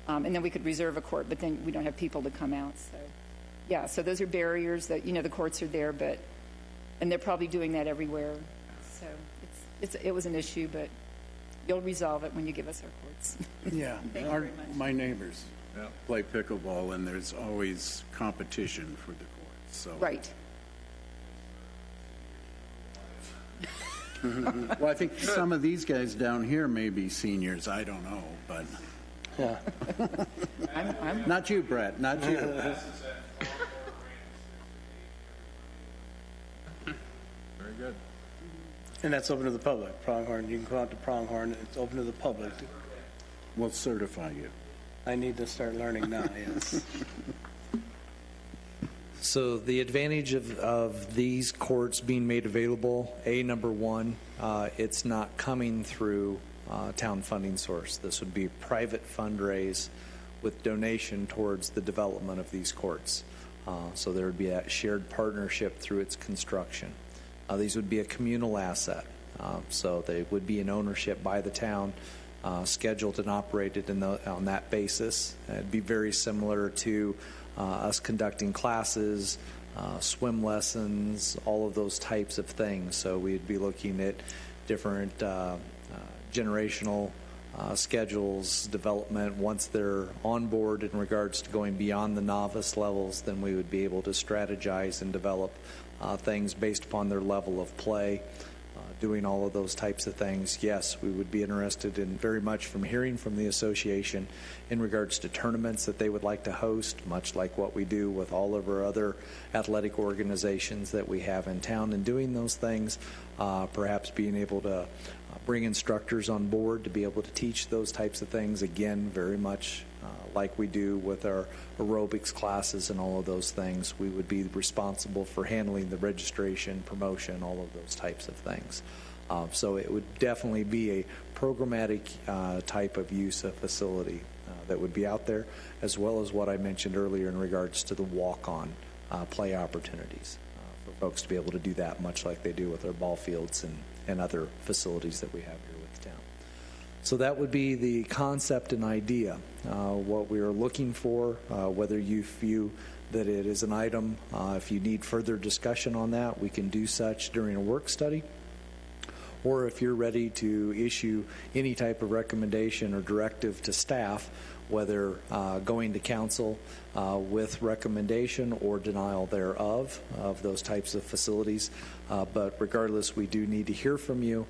And then we could reserve a court, but then we don't have people to come out. So, yeah, so those are barriers that, the courts are there, and they're probably doing that everywhere. So it was an issue, but you'll resolve it when you give us our courts. Yeah, Thank you very much. my neighbors play pickleball, and there's always competition for the courts. So. Right. Well, I think some of these guys down here may be seniors. I don't know, but. Yeah. Not you, Brett. Not you. Very good. And that's open to the public. Pronghorn, you can go out to Pronghorn. It's open to the public. We'll certify you. I need to start learning now, yes. So the advantage of these courts being made available, number one, it's not coming through town funding source. This would be a private fundraise with donation towards the development of these courts. So there would be a shared partnership through its construction. These would be a communal asset. So they would be in ownership by the town, scheduled and operated on that basis. It'd be very similar to us conducting classes, swim lessons, all of those types of things. So we'd be looking at different generational schedules, development. Once they're on board in regards to going beyond the novice levels, then we would be able to strategize and develop things based upon their level of play. Doing all of those types of things, yes, we would be interested in very much from hearing from the association in regards to tournaments that they would like to host, much like what we do with all of our other athletic organizations that we have in town. And doing those things, perhaps being able to bring instructors on board to be able to teach those types of things, again, very much like we do with our aerobics classes and all of those things. We would be responsible for handling the registration, promotion, all of those types of things. So it would definitely be a programmatic type of use of facility that would be out there, as well as what I mentioned earlier in regards to the walk-on play opportunities for folks to be able to do that, much like they do with our ball fields and other facilities that we have here with the town. So that would be the concept and idea, what we are looking for, whether you view that it is an item. If you need further discussion on that, we can do such during a work study. Or if you're ready to issue any type of recommendation or directive to staff, whether going to council with recommendation or denial thereof of those types of facilities. But regardless, we do need to hear from you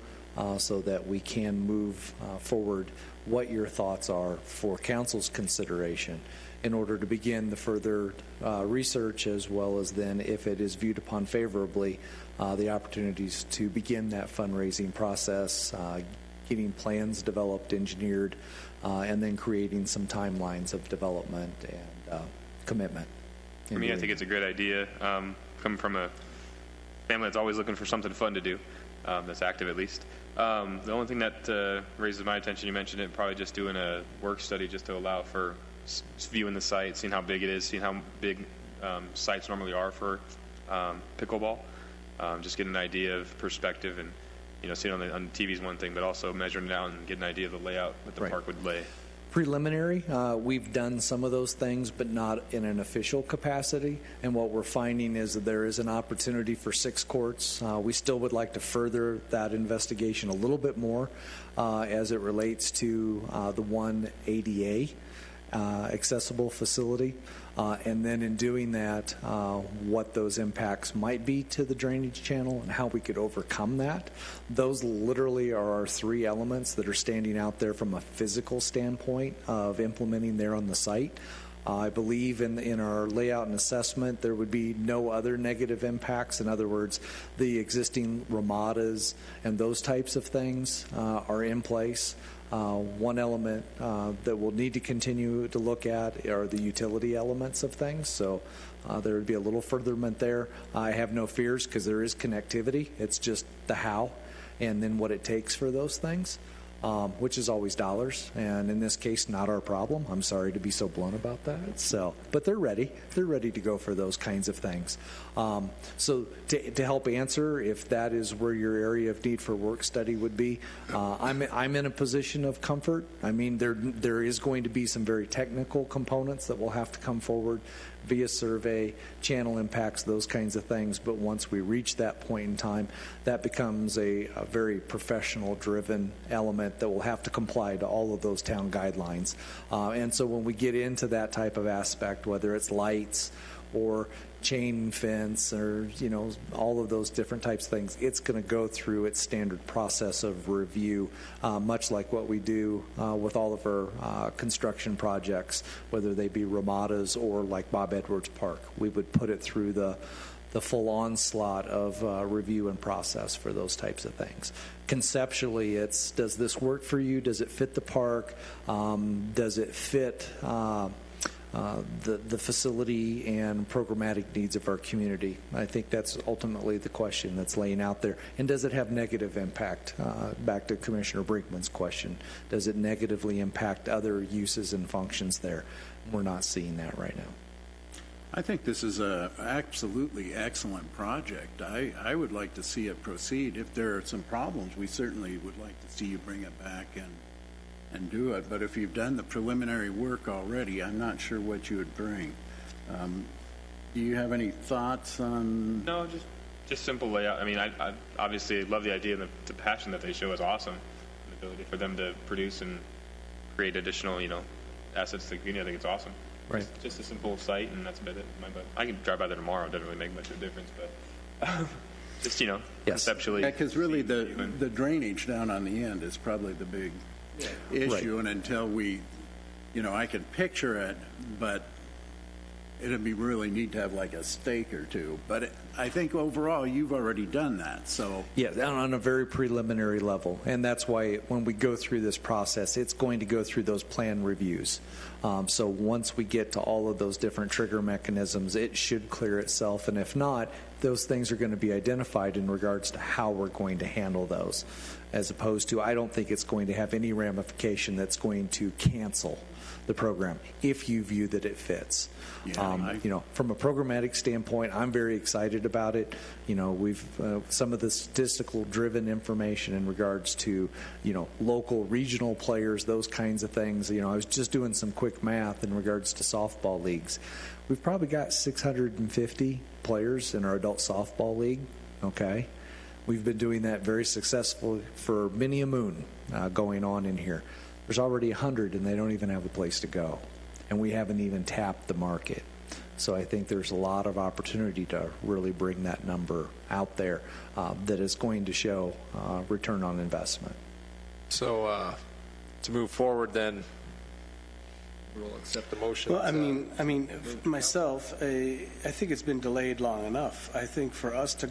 so that we can move forward what your thoughts are for council's consideration in order to begin the further research, as well as then, if it is viewed upon favorably, the opportunities to begin that fundraising process, getting plans developed, engineered, and then creating some timelines of development and commitment. For me, I think it's a great idea. Coming from a family that's always looking for something fun to do, that's active at least. The only thing that raises my attention, you mentioned it, probably just doing a work study just to allow for viewing the site, seeing how big it is, seeing how big sites normally are for pickleball. Just get an idea of perspective, and seeing on TV is one thing, but also measuring it out and get an idea of the layout that the park would lay. Preliminary, we've done some of those things, but not in an official capacity. And what we're finding is that there is an opportunity for 6 courts. We still would like to further that investigation a little bit more as it relates to the one ADA accessible facility. And then in doing that, what those impacts might be to the drainage channel and how we could overcome that. Those literally are our 3 elements that are standing out there from a physical standpoint of implementing there on the site. I believe in our layout and assessment there would be no other negative impacts. In other words, the existing ramadas and those types of things are in place. One element that we'll need to continue to look at are the utility elements of things. So there would be a little furtherment there. I have no fears because there is connectivity. It's just the how and then what it takes for those things, which is always dollars. And in this case, not our problem. I'm sorry to be so blunt about that. So, but they're ready. They're ready to go for those kinds of things. So to help answer if that is where your area of need for work study would be, I'm in a position of comfort. I mean, there is going to be some very technical components that will have to come forward via survey, channel impacts, those kinds of things. But once we reach that point in time, that becomes a very professional-driven element that will have to comply to all of those town guidelines. And so when we get into that type of aspect, whether it's lights or chain fence or all of those different types of things, it's going to go through its standard process of review, much like what we do with all of our construction projects, whether they be ramadas or like Bob Edwards Park. We would put it through the full onslaught of review and process for those types of things. Conceptually, it's, does this work for you? Does it fit the park? Does it fit the facility and programmatic needs of our community? I think that's ultimately the question that's laying out there. And does it have negative impact? Back to Commissioner Brinkman's question. Does it negatively impact other uses and functions there? We're not seeing that right now. I think this is a absolutely excellent project. I would like to see it proceed. If there are some problems, we certainly would like to see you bring it back and do it. But if you've done the preliminary work already, I'm not sure what you would bring. Do you have any thoughts on? No, just simple layout. I mean, I obviously love the idea and the passion that they show is awesome. The ability for them to produce and create additional, assets to the community. I think it's awesome. Right. Just a simple site, and that's about it. I can drive by there tomorrow. It doesn't really make much of a difference, but just, Yes. conceptually. Yeah, because really the drainage down on the end is probably the big issue, and until we, I can picture it, but it'd be really neat to have like a stake or two. But I think overall, you've already done that, so. Yeah, on a very preliminary level. And that's why when we go through this process, it's going to go through those plan reviews. So once we get to all of those different trigger mechanisms, it should clear itself. And if not, those things are going to be identified in regards to how we're going to handle those. As opposed to, I don't think it's going to have any ramification that's going to cancel the program if you view that it fits. From a programmatic standpoint, I'm very excited about it. We've some of the statistical driven information in regards to, local regional players, those kinds of things. I was just doing some quick math in regards to softball leagues. We've probably got 650 players in our adult softball league. Okay. We've been doing that very successfully for many a moon going on in here. There's already 100, and they don't even have a place to go. And we haven't even tapped the market. So I think there's a lot of opportunity to really bring that number out there that is going to show return on investment. So to move forward, then we'll accept the motion. Well, I mean, myself, I think it's been delayed long enough. I think for us to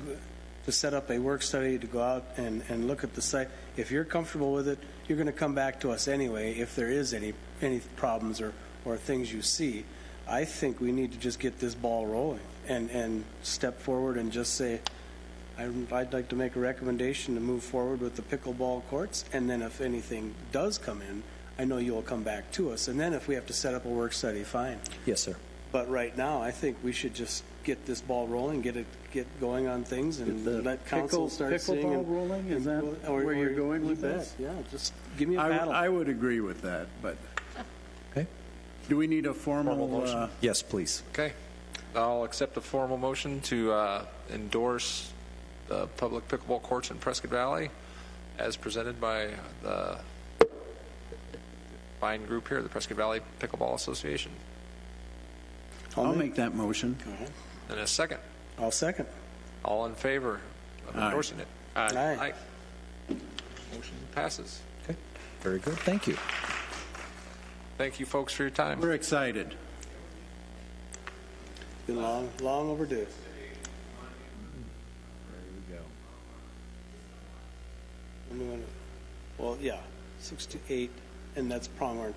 set up a work study, to go out and look at the site, if you're comfortable with it, you're going to come back to us anyway if there is any problems or things you see. I think we need to just get this ball rolling and step forward and just say, I'd like to make a recommendation to move forward with the pickleball courts, and then if anything does come in, I know you'll come back to us. And then if we have to set up a work study, fine. Yes, sir. But right now, I think we should just get this ball rolling, get going on things, and let council start seeing. Pickleball rolling? Is that where you're going with this? Yeah, just give me a paddle. I would agree with that, but. Okay. Do we need a formal motion? Yes, please. Okay. I'll accept a formal motion to endorse the public pickleball courts in Prescott Valley as presented by the fine group here, the Prescott Valley Pickleball Association. I'll make that motion. And a second. I'll second. All in favor of endorsing it? Aye. Motion passes. Okay. Very good. Thank you. Thank you, folks, for your time. We're excited. It's been long overdue. There we go. Well, yeah, 6 to 8, and that's Pronghorn.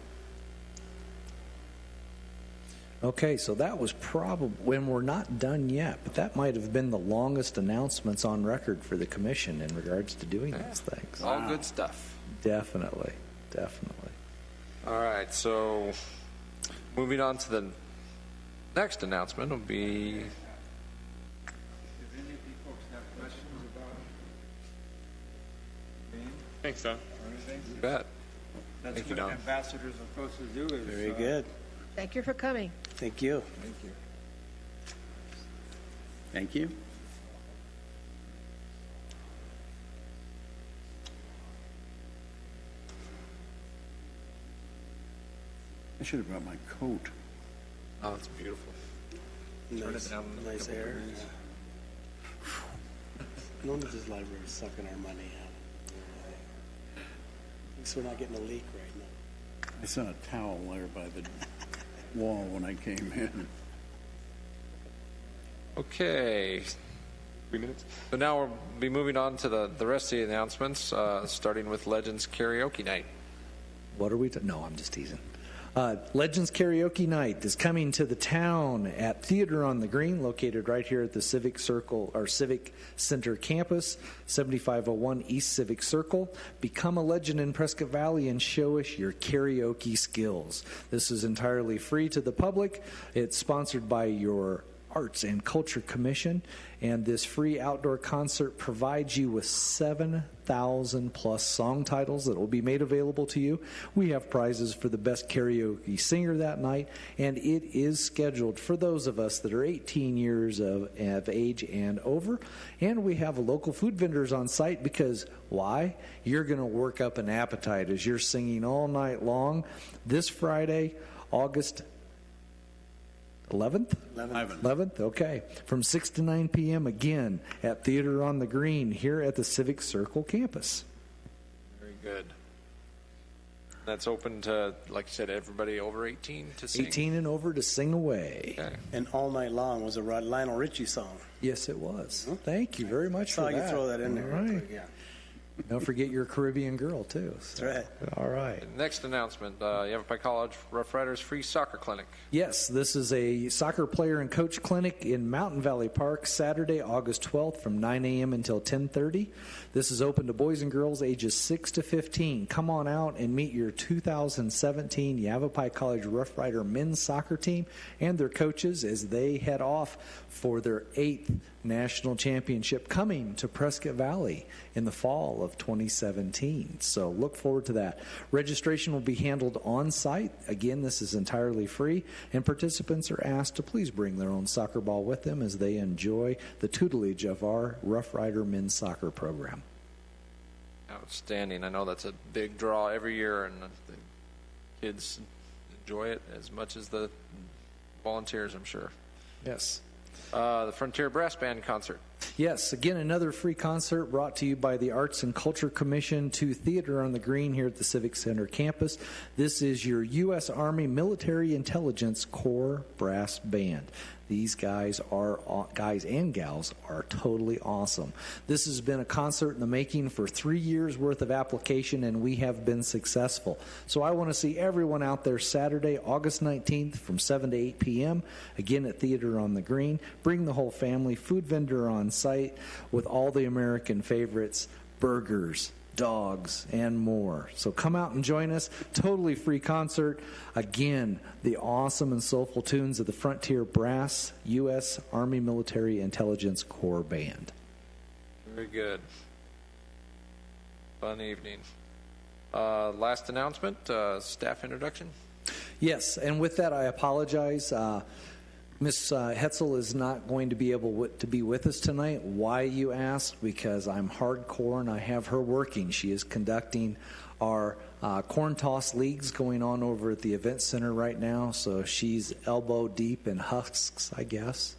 Okay, so that was probably, when we're not done yet, but that might have been the longest announcements on record for the commission in regards to doing these things. All good stuff. Definitely. All right, so moving on to the next announcement will be. Thanks, Don. You bet. That's Thank you, what Don. ambassadors are supposed to do. Is, Very good. Thank you for coming. Thank you. Thank you. I should have brought my coat. Oh, it's beautiful. Nice, down a nice couple air. degrees. No wonder this library is sucking our money out. At least we're not getting a leak right now. I saw a towel there by the wall when I came in. Okay. 3 minutes. So now we'll be moving on to the rest of the announcements, starting with Legends Karaoke Night. What are we? No, I'm just teasing. Legends Karaoke Night is coming to the town at Theater on the Green, located right here at the Civic Circle or Civic Center campus, 7501 East Civic Circle. Become a legend in Prescott Valley and show us your karaoke skills. This is entirely free to the public. It's sponsored by your Arts and Culture Commission, and this free outdoor concert provides you with 7,000 plus song titles that will be made available to you. We have prizes for the best karaoke singer that night, and it is scheduled for those of us that are 18 years of age and over. And we have local food vendors on site because why? You're going to work up an appetite as you're singing all night long. This Friday, August 11th? 11th, okay. From 6 to 9 p.m. again at Theater on the Green here at the Civic Circle campus. Very good. That's open to, like you said, everybody over 18 to sing? 18 and over to sing away. Okay. And All Night Long was a Lionel Richie song. Yes, it was. Thank you very much for So I that. can throw that in there. All real right. quick, yeah. Don't forget your Caribbean girl, too. So. That's right. All right. Next announcement, Yavapai College Rough Riders free soccer clinic. Yes, this is a soccer player and coach clinic in Mountain Valley Park, Saturday, August 12th from 9 a.m. until 10:30. This is open to boys and girls ages 6 to 15. Come on out and meet your 2017 Yavapai College Rough Rider men's soccer team and their coaches as they head off for their 8th national championship coming to Prescott Valley in the fall of 2017. So look forward to that. Registration will be handled on site. Again, this is entirely free, and participants are asked to please bring their own soccer ball with them as they enjoy the tutelage of our Rough Rider men's soccer program. Outstanding. I know that's a big draw every year, and the kids enjoy it as much as the volunteers, I'm sure. Yes. The Frontier Brass Band concert. Yes, again, another free concert brought to you by the Arts and Culture Commission to Theater on the Green here at the Civic Center campus. This is your U.S. Army Military Intelligence Corps Brass Band. These guys and gals are totally awesome. This has been a concert in the making for 3 years worth of application, and we have been successful. So I want to see everyone out there Saturday, August 19th from 7 to 8 p.m. Again at Theater on the Green. Bring the whole family. Food vendor on site with all the American favorites, burgers, dogs, and more. So come out and join us. Totally free concert. Again, the awesome and soulful tunes of the Frontier Brass U.S. Army Military Intelligence Corps Band. Very good. Fun evening. Last announcement, staff introduction. Yes, and with that, I apologize. Ms. Hetzel is not going to be able to be with us tonight. Why, you ask? Because I'm hardcore and I have her working. She is conducting our corn toss leagues going on over at the event center right now, so she's elbow deep in husks, I guess,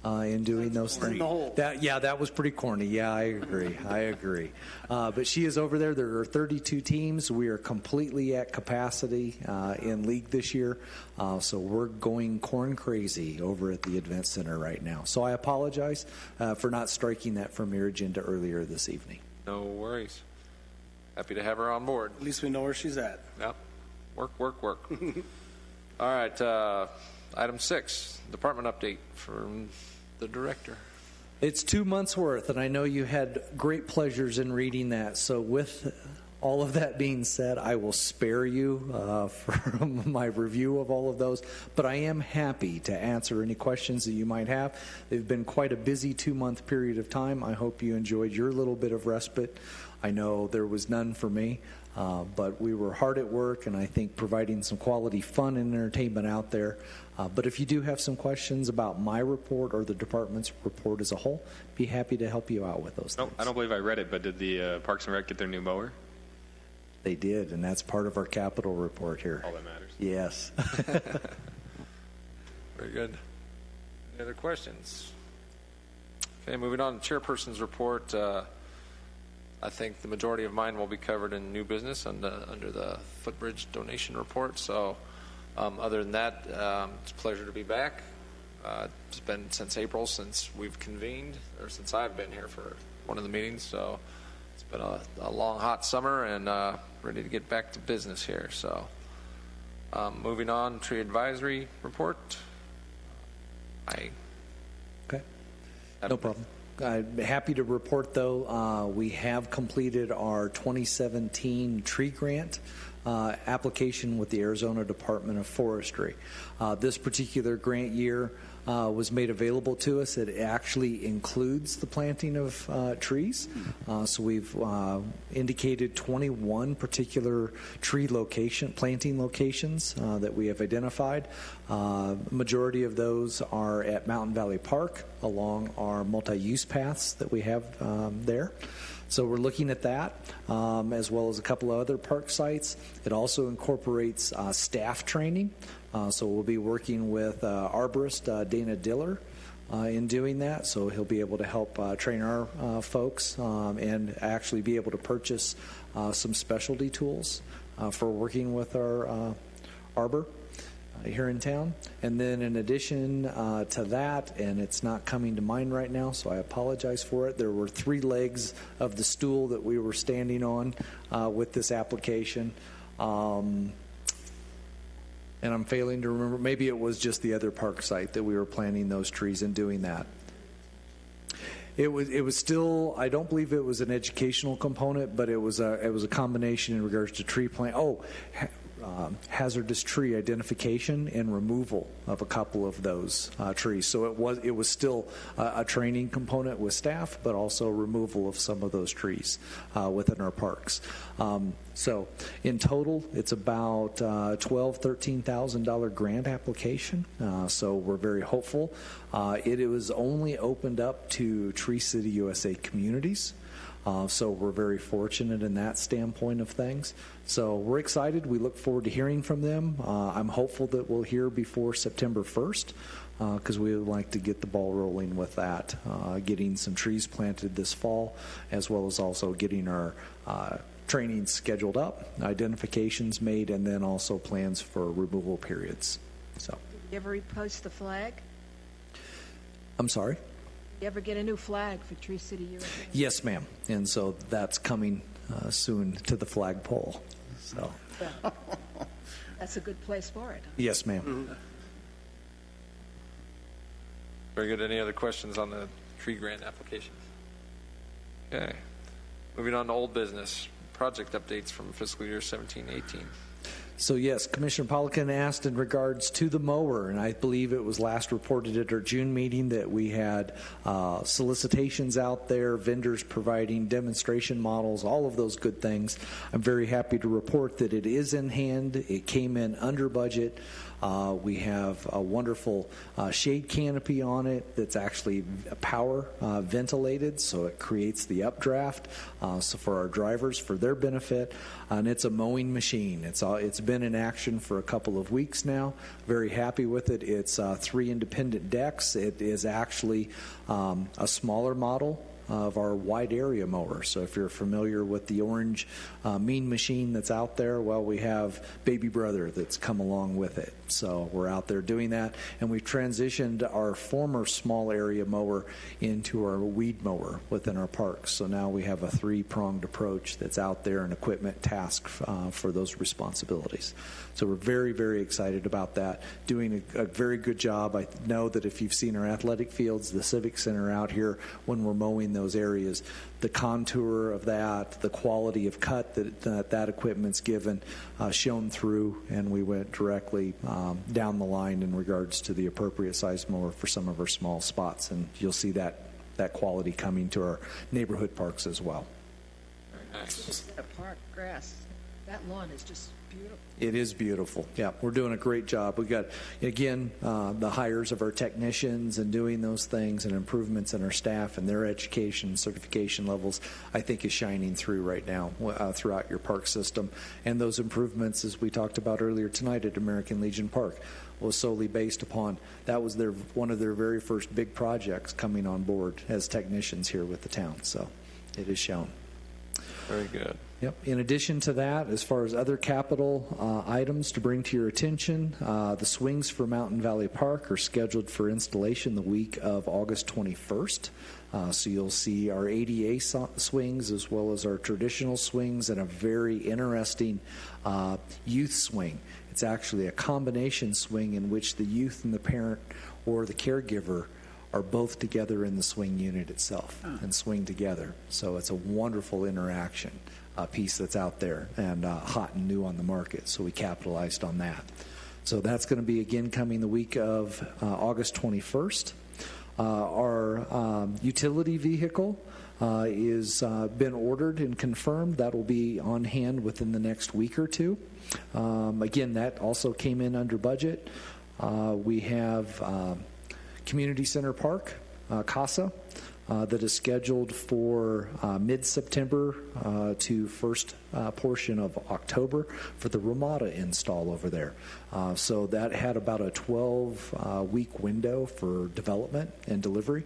in doing those things. That was pretty corny. Yeah, I agree. But she is over there. There are 32 teams. We are completely at capacity in league this year, so we're going corn crazy over at the event center right now. So I apologize for not striking that from your agenda earlier this evening. No worries. Happy to have her on board. At least we know where she's at. Yep. Work. All right. Item 6, department update from the director. It's 2 months worth, and I know you had great pleasures in reading that. So with all of that being said, I will spare you from my review of all of those, but I am happy to answer any questions that you might have. They've been quite a busy 2-month period of time. I hope you enjoyed your little bit of respite. I know there was none for me, but we were hard at work, and I think providing some quality fun and entertainment out there. But if you do have some questions about my report or the department's report as a whole, be happy to help you out with those things. I don't believe I read it, but did the Parks and Rec get their new mower? They did, and that's part of our capital report here. All that matters. Yes. Very good. Any other questions? Okay, moving on to chairperson's report. I think the majority of mine will be covered in new business under the Footbridge donation report. So other than that, it's a pleasure to be back. It's been since April since we've convened, or since I've been here for one of the meetings. So it's been a long, hot summer, and ready to get back to business here. So moving on, tree advisory report. Okay. No problem. I'm happy to report, though, we have completed our 2017 tree grant application with the Arizona Department of Forestry. This particular grant year was made available to us. It actually includes the planting of trees. So we've indicated 21 particular planting locations that we have identified. Majority of those are at Mountain Valley Park along our multi-use paths that we have there. So we're looking at that, as well as a couple of other park sites. It also incorporates staff training. So we'll be working with arborist Dana Diller in doing that. So he'll be able to help train our folks and actually be able to purchase some specialty tools for working with our arbor here in town. And then in addition to that, and it's not coming to mind right now, so I apologize for it, there were 3 legs of the stool that we were standing on with this application. And I'm failing to remember, maybe it was just the other park site that we were planting those trees and doing that. It was still, I don't believe it was an educational component, but it was a combination in regards to tree plant. Hazardous tree identification and removal of a couple of those trees. So it was still a training component with staff, but also removal of some of those trees within our parks. So in total, it's about $12,000-$13,000 grant application. So we're very hopeful. It was only opened up to Tree City USA communities. So we're very fortunate in that standpoint of things. So we're excited. We look forward to hearing from them. I'm hopeful that we'll hear before September 1st because we would like to get the ball rolling with that, getting some trees planted this fall, as well as also getting our training scheduled up, identifications made, and then also plans for removal periods. So. Did you ever repost the flag? I'm sorry? You ever get a new flag for Tree City USA? Yes, ma'am. And so that's coming soon to the flagpole. So. Well, that's a good place for it. Yes, ma'am. Very good. Any other questions on the tree grant application? Okay. Moving on to old business. Project updates from fiscal year 17-18. So yes, Commissioner Poliquin asked in regards to the mower, and I believe it was last reported at our June meeting that we had solicitations out there, vendors providing demonstration models, all of those good things. I'm very happy to report that it is in hand. It came in under budget. We have a wonderful shade canopy on it that's actually power ventilated, so it creates the updraft. So for our drivers, for their benefit, and it's a mowing machine. It's been in action for a couple of weeks now. Very happy with it. It's 3 independent decks. It is actually a smaller model of our wide area mower. So if you're familiar with the orange Mean Machine that's out there, well, we have Baby Brother that's come along with it. So we're out there doing that, and we've transitioned our former small area mower into our weed mower within our parks. So now we have a 3-pronged approach that's out there, and equipment task for those responsibilities. So we're very, very excited about that, doing a very good job. I know that if you've seen our athletic fields, the Civic Center out here, when we're mowing those areas, the contour of that, the quality of cut that equipment's given, shown through, and we went directly down the line in regards to the appropriate size mower for some of our small spots, and you'll see that quality coming to our neighborhood parks as well. Very nice. That park grass, that lawn is just beautiful. It is beautiful. Yeah, we're doing a great job. We got, again, the hires of our technicians and doing those things, and improvements in our staff and their education, certification levels, I think is shining through right now throughout your park system. And those improvements, as we talked about earlier tonight at American Legion Park, was solely based upon that was one of their very first big projects coming on board as technicians here with the town. So it is shown. Very good. Yep. In addition to that, as far as other capital items to bring to your attention, the swings for Mountain Valley Park are scheduled for installation the week of August 21st. So you'll see our ADA swings as well as our traditional swings, and a very interesting youth swing. It's actually a combination swing in which the youth and the parent or the caregiver are both together in the swing unit itself and swing together. So it's a wonderful interaction piece that's out there and hot and new on the market. So we capitalized on that. So that's going to be again coming the week of August 21st. Our utility vehicle is been ordered and confirmed. That will be on hand within the next week or two. Again, that also came in under budget. We have Community Center Park, CASA, that is scheduled for mid-September to first portion of October for the Ramada install over there. So that had about a 12-week window for development and delivery.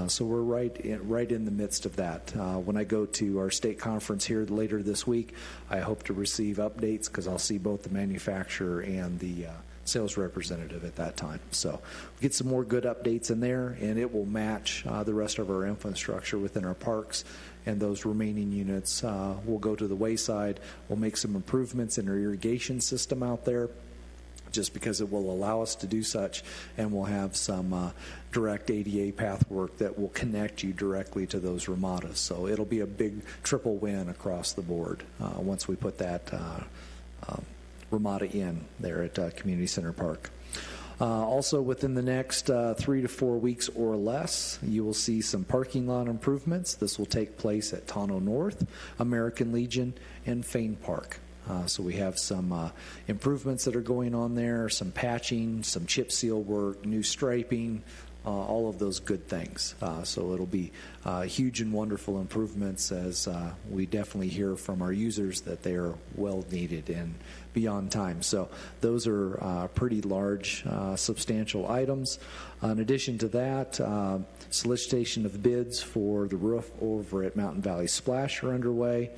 So we're right in the midst of that. When I go to our state conference here later this week, I hope to receive updates because I'll see both the manufacturer and the sales representative at that time. So we get some more good updates in there, and it will match the rest of our infrastructure within our parks. And those remaining units will go to the wayside. We'll make some improvements in our irrigation system out there, just because it will allow us to do such, and we'll have some direct ADA path work that will connect you directly to those Ramadas. So it'll be a big triple win across the board once we put that Ramada in there at Community Center Park. Also, within the next 3 to 4 weeks or less, you will see some parking lot improvements. This will take place at Tonto North, American Legion, and Fane Park. So we have some improvements that are going on there, some patching, some chip seal work, new striping, all of those good things. So it'll be huge and wonderful improvements, as we definitely hear from our users that they are well needed and beyond time. So those are pretty large, substantial items. In addition to that, solicitation of bids for the roof over at Mountain Valley Splash are underway.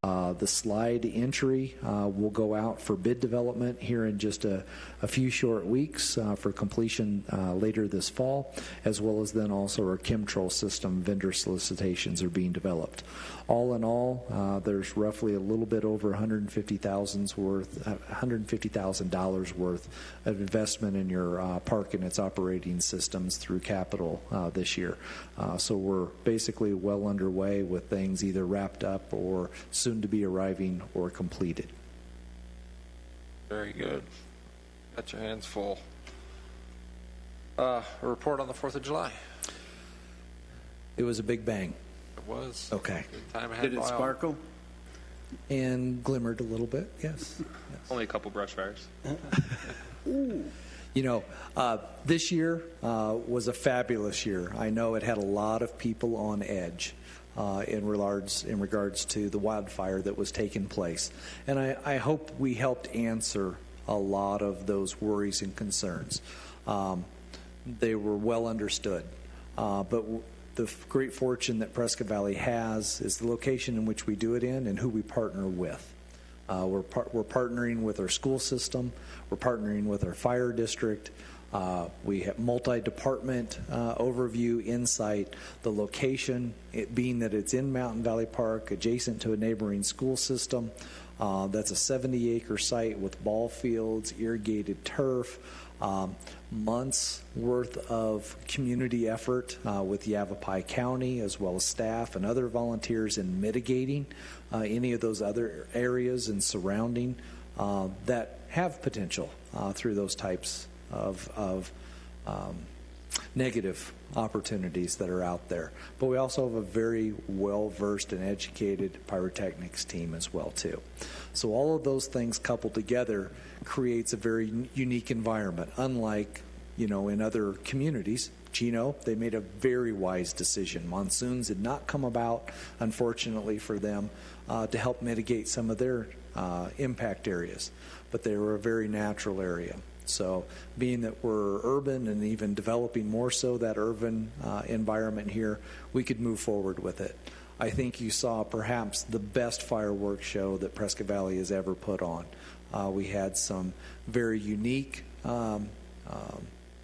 The slide entry will go out for bid development here in just a few short weeks for completion later this fall, as well as then also our chemtrail system vendor solicitations are being developed. All in all, there's roughly a little bit over $150,000 worth of investment in your park and its operating systems through capital this year. So we're basically well underway with things either wrapped up or soon to be arriving or completed. Very good. Got your hands full. A report on the 4th of July. It was a big bang. It was. Okay. Good time ahead. Did it sparkle? And glimmered a little bit, yes. Only a couple brush fires. You know, this year was a fabulous year. I know it had a lot of people on edge in regards to the wildfire that was taking place. And I hope we helped answer a lot of those worries and concerns. They were well understood. But the great fortune that Prescott Valley has is the location in which we do it in and who we partner with. We're partnering with our school system. We're partnering with our fire district. We have multi-department overview, insight. The location, it being that it's in Mountain Valley Park, adjacent to a neighboring school system. That's a 70-acre site with ball fields, irrigated turf, months worth of community effort with Yavapai County, as well as staff and other volunteers in mitigating any of those other areas and surrounding that have potential through those types of negative opportunities that are out there. But we also have a very well-versed and educated pyrotechnics team as well, too. So all of those things coupled together creates a very unique environment. Unlike, in other communities, Chino, they made a very wise decision. Monsoons did not come about, unfortunately for them, to help mitigate some of their impact areas. But they were a very natural area. So being that we're urban and even developing more so that urban environment here, we could move forward with it. I think you saw perhaps the best fireworks show that Prescott Valley has ever put on. We had some very unique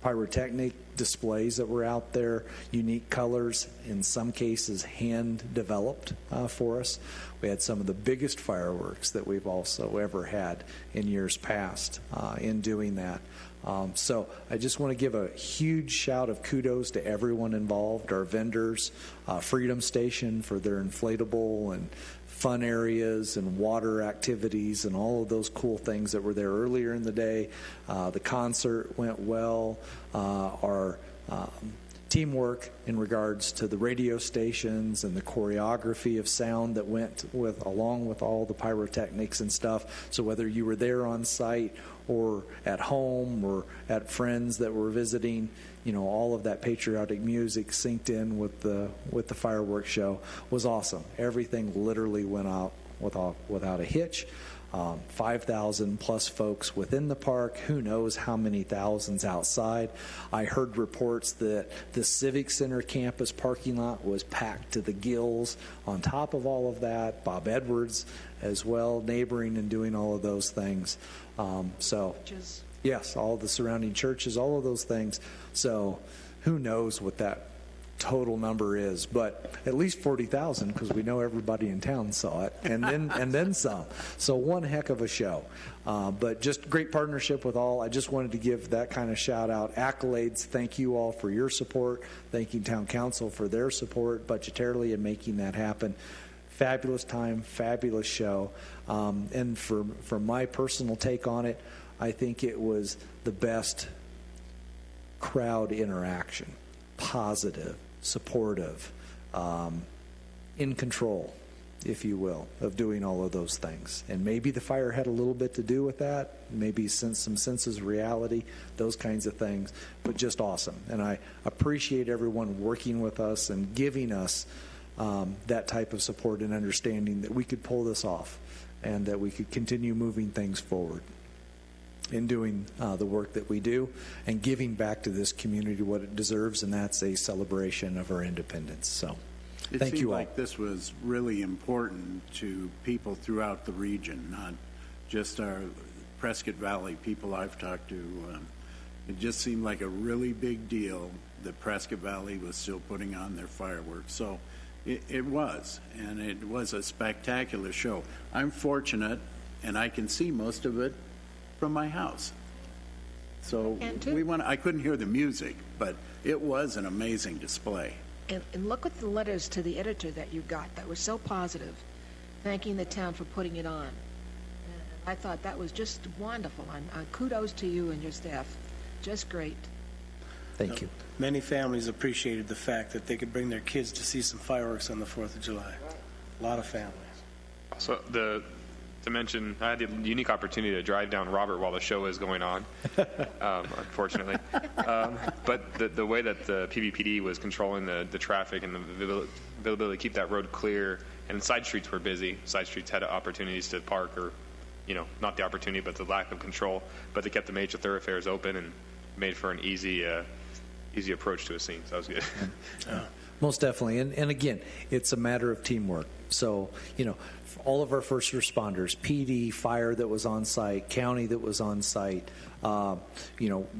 pyrotechnic displays that were out there, unique colors, in some cases hand-developed for us. We had some of the biggest fireworks that we've also ever had in years past in doing that. So I just want to give a huge shout of kudos to everyone involved, our vendors, Freedom Station for their inflatable and fun areas and water activities and all of those cool things that were there earlier in the day. The concert went well. Our teamwork in regards to the radio stations and the choreography of sound that went along with all the pyrotechnics and stuff. So whether you were there on site or at home or at friends that were visiting, all of that patriotic music synced in with the fireworks show was awesome. Everything literally went out without a hitch. 5,000 plus folks within the park. Who knows how many thousands outside. I heard reports that the Civic Center campus parking lot was packed to the gills. On top of all of that, Bob Edwards as well, neighboring and doing all of those things. Yes, all the surrounding churches, all of those things. So who knows what that total number is, but at least 40,000 because we know everybody in town saw it, and then some. So one heck of a show, but just great partnership with all. I just wanted to give that kind of shout out, accolades. Thank you all for your support. Thanking Town Council for their support budgetarily in making that happen. Fabulous time, fabulous show, and for my personal take on it, I think it was the best crowd interaction. Positive, supportive, in control, if you will, of doing all of those things. And maybe the fire had a little bit to do with that, maybe some senses of reality, those kinds of things, but just awesome. And I appreciate everyone working with us and giving us that type of support and understanding that we could pull this off and that we could continue moving things forward in doing the work that we do and giving back to this community what it deserves, and that's a celebration of our independence. So thank you all. It seemed like this was really important to people throughout the region, not just our Prescott Valley people I've talked to. It just seemed like a really big deal that Prescott Valley was still putting on their fireworks. So it was, and it was a spectacular show. I'm fortunate, and I can see most of it from my house. So I couldn't hear the music, but it was an amazing display. And look at the letters to the editor that you got that were so positive, thanking the town for putting it on. And I thought that was just wonderful. And kudos to you and your staff. Just great. Thank you. Many families appreciated the fact that they could bring their kids to see some fireworks on the 4th of July. A lot of families. So to mention, I had the unique opportunity to drive down Robert while the show was going on, unfortunately. But the way that the PVPD was controlling the traffic and the availability to keep that road clear, and side streets were busy. Side streets had opportunities to park, or, not the opportunity, but the lack of control. But they kept the major thoroughfares open and made for an easy approach to a scene. So that was good. Most definitely. And again, it's a matter of teamwork. So, all of our first responders, PD, fire that was on site, county that was on site, the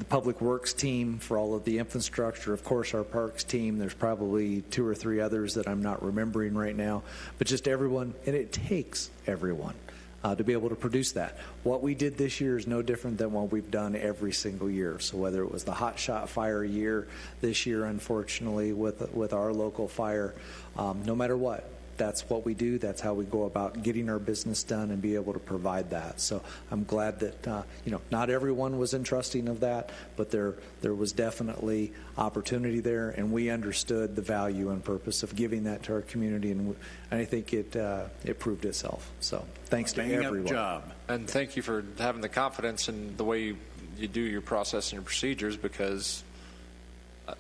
public works team for all of the infrastructure, of course, our parks team. There's probably 2 or 3 others that I'm not remembering right now, but just everyone, and it takes everyone to be able to produce that. What we did this year is no different than what we've done every single year. So whether it was the Hot Shot Fire year this year, unfortunately, with our local fire, no matter what, that's what we do. That's how we go about getting our business done and be able to provide that. So I'm glad that not everyone was entrusting of that, but there was definitely opportunity there, and we understood the value and purpose of giving that to our community, and I think it proved itself. So thanks to everyone. Job. And thank you for having the confidence in the way you do your process and your procedures, because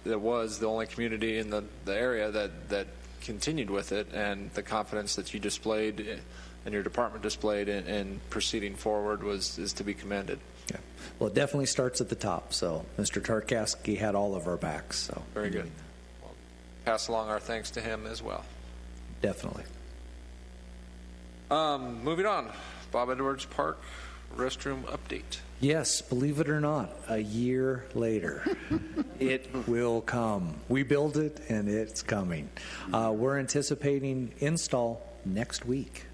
it was the only community in the area that continued with it, and the confidence that you displayed and your department displayed in proceeding forward is to be commended. Yeah. Well, it definitely starts at the top. So Mr. Tarkowski had all of our backs. So very good. Well, pass along our thanks to him as well. Definitely. Moving on, Bob Edwards Park restroom update. Yes, believe it or not, a year later, it will come. We build it, and it's coming. We're anticipating install next week.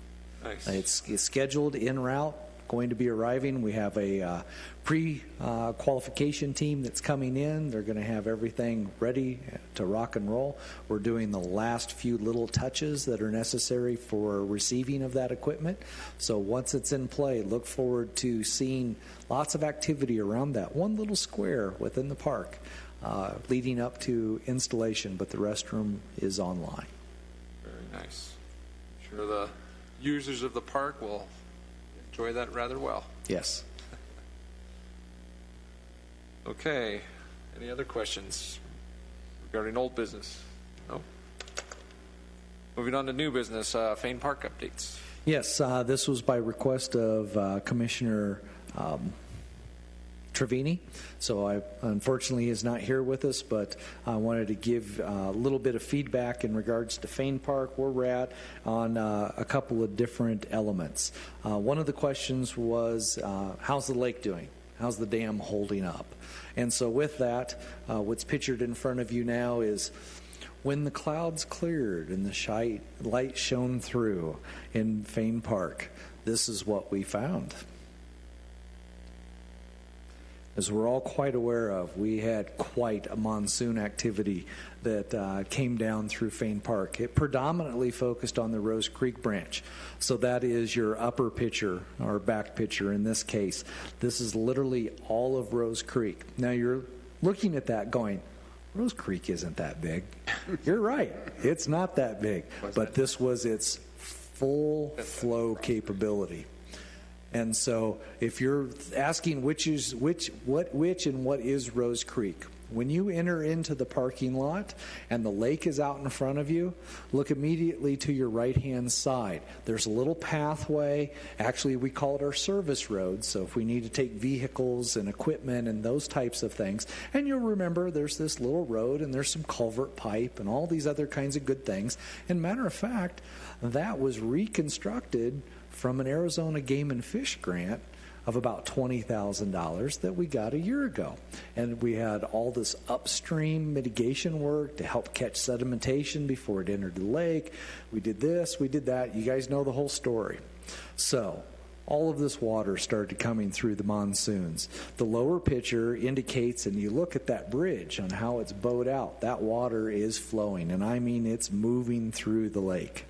Nice. It's scheduled en route. going to be arriving. We have a pre-qualification team that's coming in. They're going to have everything ready to rock and roll. We're doing the last few little touches that are necessary for receiving of that equipment. So once it's in play, look forward to seeing lots of activity around that one little square within the park leading up to installation, but the restroom is online. Very nice. I'm sure the users of the park will enjoy that rather well. Yes. Okay. Any other questions regarding old business? No? Moving on to new business, Fane Park updates. Yes, this was by request of Commissioner Trevini. So I unfortunately is not here with us, but I wanted to give a little bit of feedback in regards to Fane Park, where we're at on a couple of different elements. One of the questions was, how's the lake doing? How's the dam holding up? And so with that, what's pictured in front of you now is when the clouds cleared and the light shone through in Fane Park, this is what we found. As we're all quite aware of, we had quite a monsoon activity that came down through Fane Park. It predominantly focused on the Rose Creek branch. So that is your upper picture, or back picture in this case. This is literally all of Rose Creek. Now you're looking at that going, Rose Creek isn't that big. You're right. It's not that big. But this was its full flow capability. And so if you're asking which and what is Rose Creek, when you enter into the parking lot and the lake is out in front of you, look immediately to your right-hand side. There's a little pathway. Actually, we call it our service road. So if we need to take vehicles and equipment and those types of things, and you'll remember there's this little road and there's some culvert pipe and all these other kinds of good things. And matter of fact, that was reconstructed from an Arizona Game and Fish grant of about $20,000 that we got a year ago. And we had all this upstream mitigation work to help catch sedimentation before it entered the lake. We did this, we did that. You guys know the whole story. So all of this water started coming through the monsoons. The lower picture indicates, and you look at that bridge on how it's bowed out, that water is flowing, and I mean it's moving through the lake.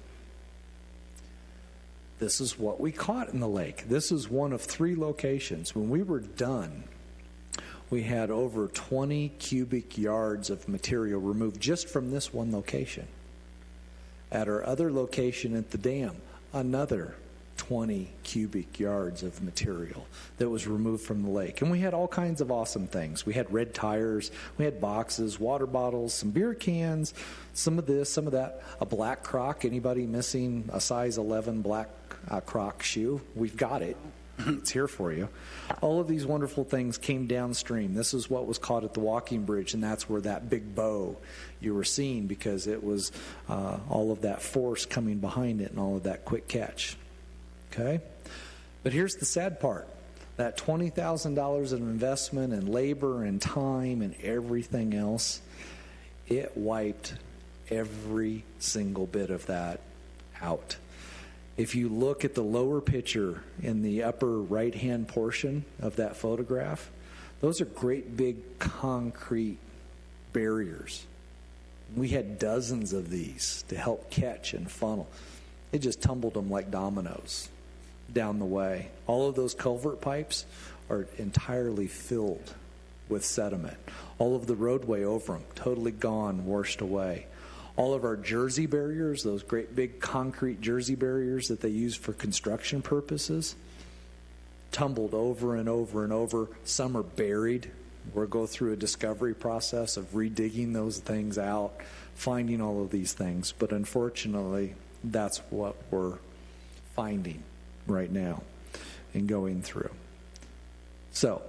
This is what we caught in the lake. This is one of 3 locations. When we were done, we had over 20 cubic yards of material removed just from this one location. At our other location at the dam, another 20 cubic yards of material that was removed from the lake. And we had all kinds of awesome things. We had red tires, we had boxes, water bottles, some beer cans, some of this, some of that, a black Croc. Anybody missing a size 11 black Croc shoe? We've got it. It's here for you. All of these wonderful things came downstream. This is what was caught at the walking bridge, and that's where that big bow you were seeing, because it was all of that force coming behind it and all of that quick catch. Okay? But here's the sad part. That $20,000 of investment and labor and time and everything else, it wiped every single bit of that out. If you look at the lower picture in the upper right-hand portion of that photograph, those are great big concrete barriers. We had dozens of these to help catch and funnel. It just tumbled them like dominoes down the way. All of those culvert pipes are entirely filled with sediment. All of the roadway over them, totally gone, washed away. All of our jersey barriers, those great big concrete jersey barriers that they use for construction purposes, tumbled over and over and over. Some are buried. We'll go through a discovery process of redigging those things out, finding all of these things. But unfortunately, that's what we're finding right now and going through. So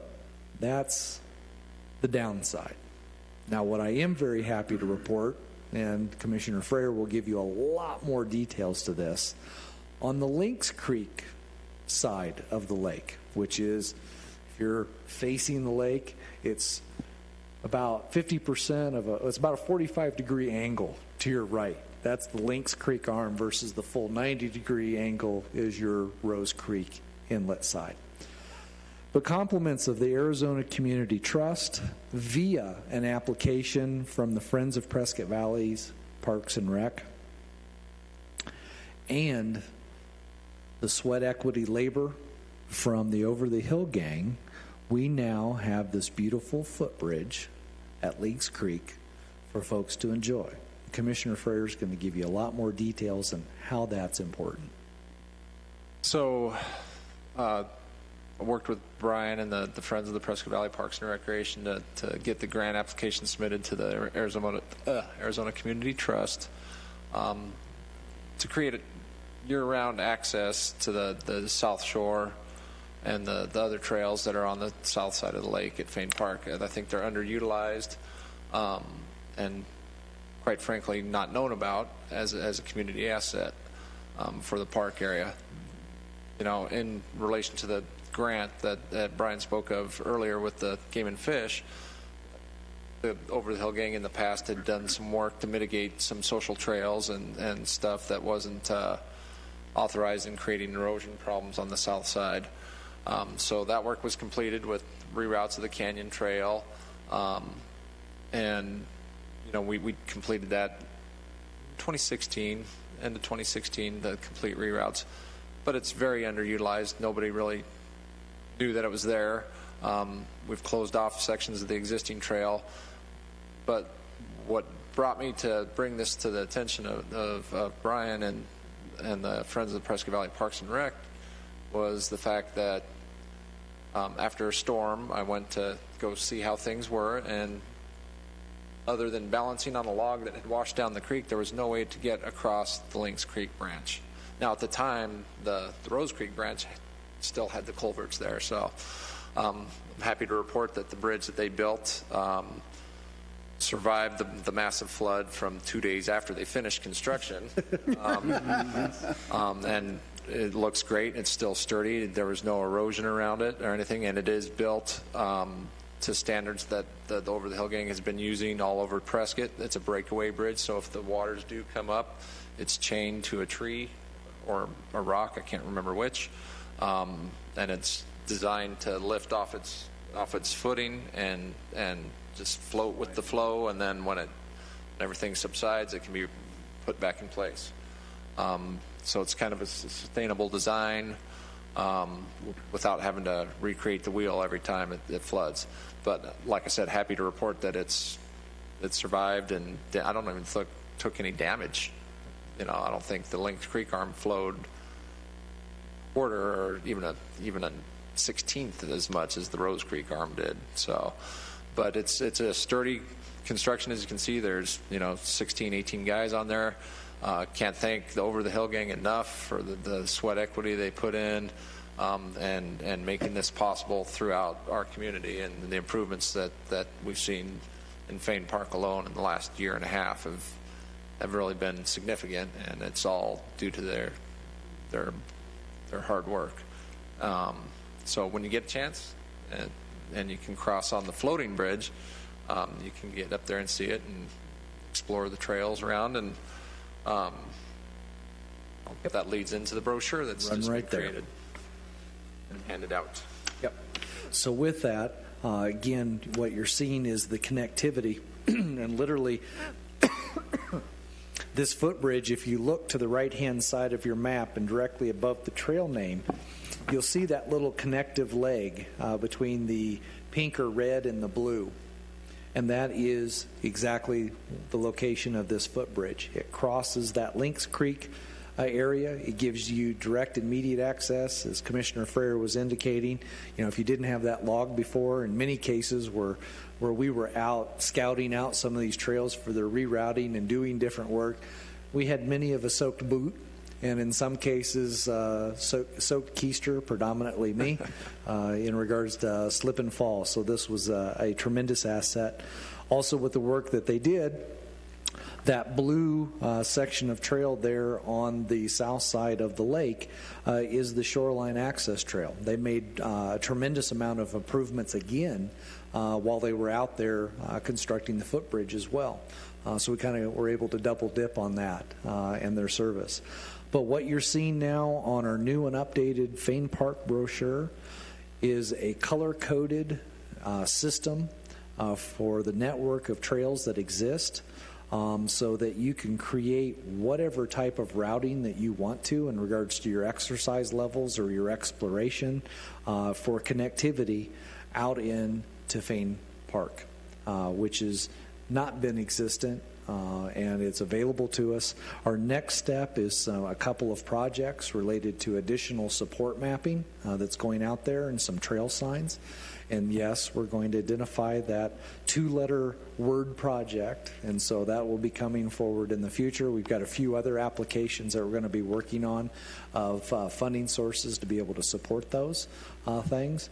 that's the downside. Now, what I am very happy to report, and Commissioner Freyer will give you a lot more details to this, on the Lynx Creek side of the lake, which is, if you're facing the lake, it's about 50% of it's about a 45-degree angle to your right. That's the Lynx Creek arm versus the full 90-degree angle is your Rose Creek inlet side. But compliments of the Arizona Community Trust via an application from the Friends of Prescott Valley's Parks and Rec and the sweat equity labor from the Over the Hill gang, we now have this beautiful footbridge at Leagues Creek for folks to enjoy. Commissioner Freyer is going to give you a lot more details on how that's important. So, I worked with Brian and the Friends of the Prescott Valley Parks and Recreation to get the grant application submitted to the Arizona Community Trust to create a year-round access to the South Shore and the other trails that are on the south side of the lake at Fain Park. I think they're underutilized and, quite frankly, not known about as a community asset for the park area. You know, in relation to the grant that Brian spoke of earlier with the Game and Fish, the Over the Hill gang in the past had done some work to mitigate some social trails and stuff that wasn't authorized in creating erosion problems on the south side. So that work was completed with reroutes of the Canyon Trail, and you know we completed that in 2016, end of 2016, the complete reroutes. But it's very underutilized. Nobody really knew that it was there. We've closed off sections of the existing trail. But what brought me to bring this to the attention of Brian and the Friends of the Prescott Valley Parks and Rec was the fact that after a storm, I went to go see how things were, and other than balancing on a log that had washed down the creek, there was no way to get across the Lynx Creek branch. Now, at the time, the Rose Creek branch still had the culverts there, so I'm happy to report that the bridge that they built survived the massive flood from 2 days after they finished construction. And it looks great. It's still sturdy. There was no erosion around it or anything, and it is built to standards that the Over the Hill gang has been using all over Prescott. It's a breakaway bridge, so if the waters do come up, it's chained to a tree or a rock, I can't remember which, and it's designed to lift off its footing and just float with the flow, and then when everything subsides, it can be put back in place. So it's kind of a sustainable design without having to recreate the wheel every time it floods. But like I said, happy to report that it survived, and I don't even think took any damage. You know, I don't think the Lynx Creek arm flowed quarter or even a 16th as much as the Rose Creek arm did. So, but it's a sturdy construction, as you can see. There's 16, 18 guys on there. Can't thank the Over the Hill gang enough for the sweat equity they put in and making this possible throughout our community, and the improvements that we've seen in Fain Park alone in the last year and a half have really been significant, and it's all due to their hard work. So when you get a chance and you can cross on the floating bridge, you can get up there and see it and explore the trails around, and that leads into the brochure that's just been created and handed out. Yep. So with that, again, what you're seeing is the connectivity, and literally this footbridge, if you look to the right-hand side of your map and directly above the trail name, you'll see that little connective leg between the pink or red and the blue. And that is exactly the location of this footbridge. It crosses that Lynx Creek area. It gives you direct, immediate access, as Commissioner Freyer was indicating. If you didn't have that log before, in many cases where we were out scouting out some of these trails for their rerouting and doing different work, we had many of a soaked boot, and in some cases soaked keister, predominantly me, in regards to slip and fall. So this was a tremendous asset. Also, with the work that they did, That blue section of trail there on the south side of the lake is the Shoreline Access Trail. They made a tremendous amount of improvements again while they were out there constructing the footbridge as well. So we kind of were able to double dip on that and their service. But what you're seeing now on our new and updated Fain Park brochure is a color-coded system for the network of trails that exist, so that you can create whatever type of routing that you want to in regards to your exercise levels or your exploration for connectivity out into Fain Park, which has not been existent. And it's available to us. Our next step is a couple of projects related to additional support mapping that's going out there and some trail signs. And yes, we're going to identify that 2-letter word project, and so that will be coming forward in the future. We've got a few other applications that we're going to be working on of funding sources to be able to support those things.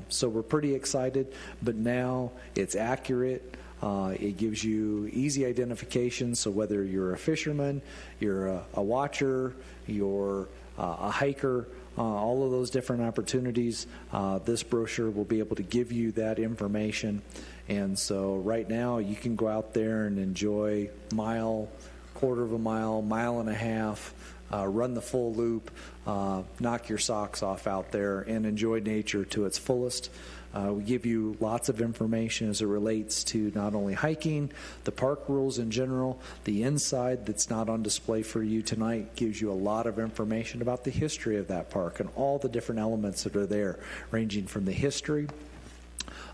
So we're pretty excited, but now it's accurate. It gives you easy identification, so whether you're a fisherman, you're a watcher, you're a hiker, all of those different opportunities, this brochure will be able to give you that information. And so right now you can go out there and enjoy mile, quarter of a mile, mile and a half, run the full loop, knock your socks off out there, and enjoy nature to its fullest. We give you lots of information as it relates to not only hiking, the park rules in general. The inside that's not on display for you tonight gives you a lot of information about the history of that park and all the different elements that are there, ranging from the history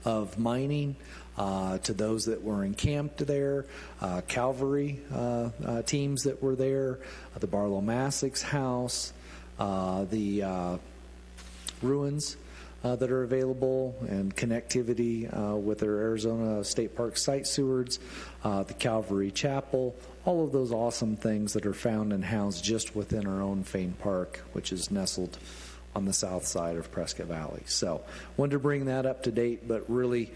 of mining to those that were encamped there, cavalry teams that were there, the Barlow Massic's house, the ruins that are available, and connectivity with their Arizona State Park site stewards, the Calvary Chapel, all of those awesome things that are found and housed just within our own Fain Park, which is nestled on the south side of Prescott Valley. So wanted to bring that up to date, but really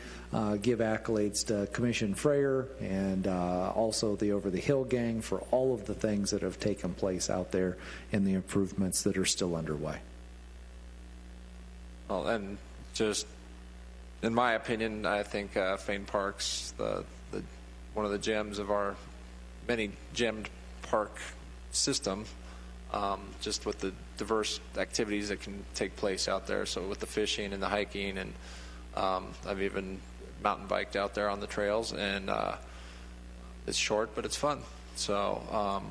give accolades to Commissioner Freyer and also the Over the Hill gang for all of the things that have taken place out there and the improvements that are still underway. Well, and just in my opinion, I think Fain Park's the one of the gems of our many gemmed park system, just with the diverse activities that can take place out there. So with the fishing and the hiking, and I've even mountain biked out there on the trails, and it's short, but it's fun. So,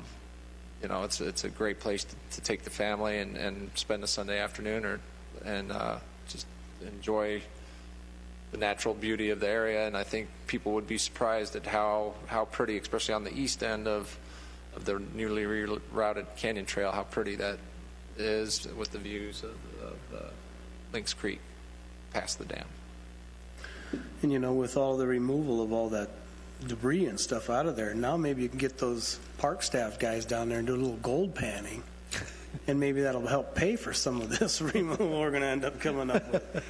it's a great place to take the family and spend a Sunday afternoon and just enjoy the natural beauty of the area. And I think people would be surprised at how pretty, especially on the east end of the newly rerouted Canyon Trail, how pretty that is with the views of Lynx Creek past the dam. And with all the removal of all that debris and stuff out of there, now maybe you can get those park staff guys down there and do a little gold panning. And maybe that'll help pay for some of this removal we're going to end up coming up with.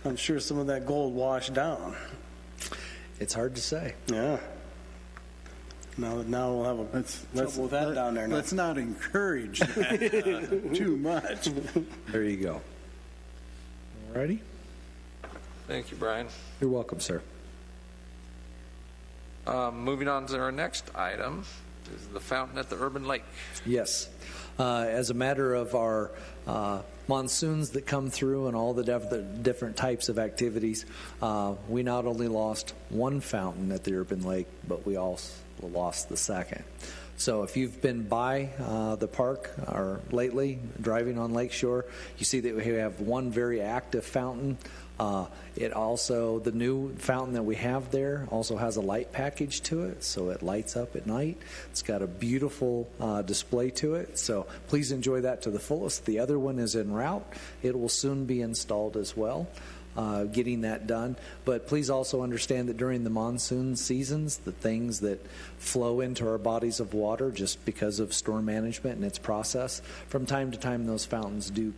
I'm sure some of that gold washed down. It's hard to say. Yeah. Now we'll have trouble with that down there now. Let's not encourage that too much. There you go. All righty. Thank you, Brian. You're welcome, sir. Moving on to our next item is the fountain at the Urban Lake. Yes. As a matter of our monsoons that come through and all the different types of activities, we not only lost one fountain at the Urban Lake, but we also lost the second. So if you've been by the park or lately driving on Lakeshore, you see that we have one very active fountain. It also, the new fountain that we have there also has a light package to it, so it lights up at night. It's got a beautiful display to it, so please enjoy that to the fullest. The other one is en route. It will soon be installed as well, getting that done. But please also understand that during the monsoon seasons, the things that flow into our bodies of water just because of storm management and its process, from time to time those fountains do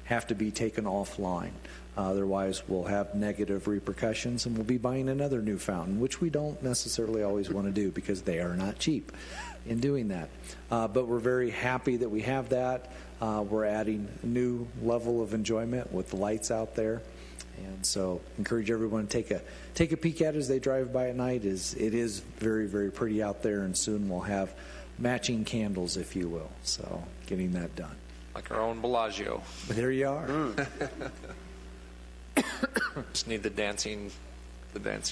have to be taken offline. Otherwise, we'll have negative repercussions, and we'll be buying another new fountain, which we don't necessarily always want to do because they are not cheap in doing that. But we're very happy that we have that. We're adding a new level of enjoyment with the lights out there. And so encourage everyone to take a peek at it as they drive by at night. It is very, very pretty out there, and soon we'll have matching candles, if you will. So getting that done. Like our own Bellagio. There you are. Just need the dancing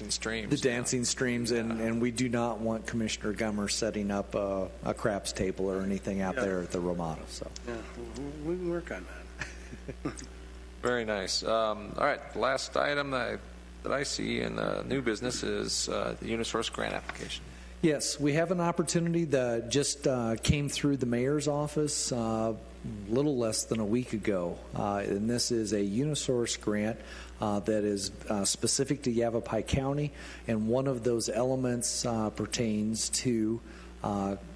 streams. The dancing streams, and we do not want Commissioner Gummer setting up a craps table or anything out there at the Ramada. So Yeah, we can work on that. Very nice. All right, the last item that I see in new business is the Unisource grant application. yes, we have an opportunity that just came through the mayor's office little less than a week ago, and this is a Unisource grant that is specific to Yavapai County, and one of those elements pertains to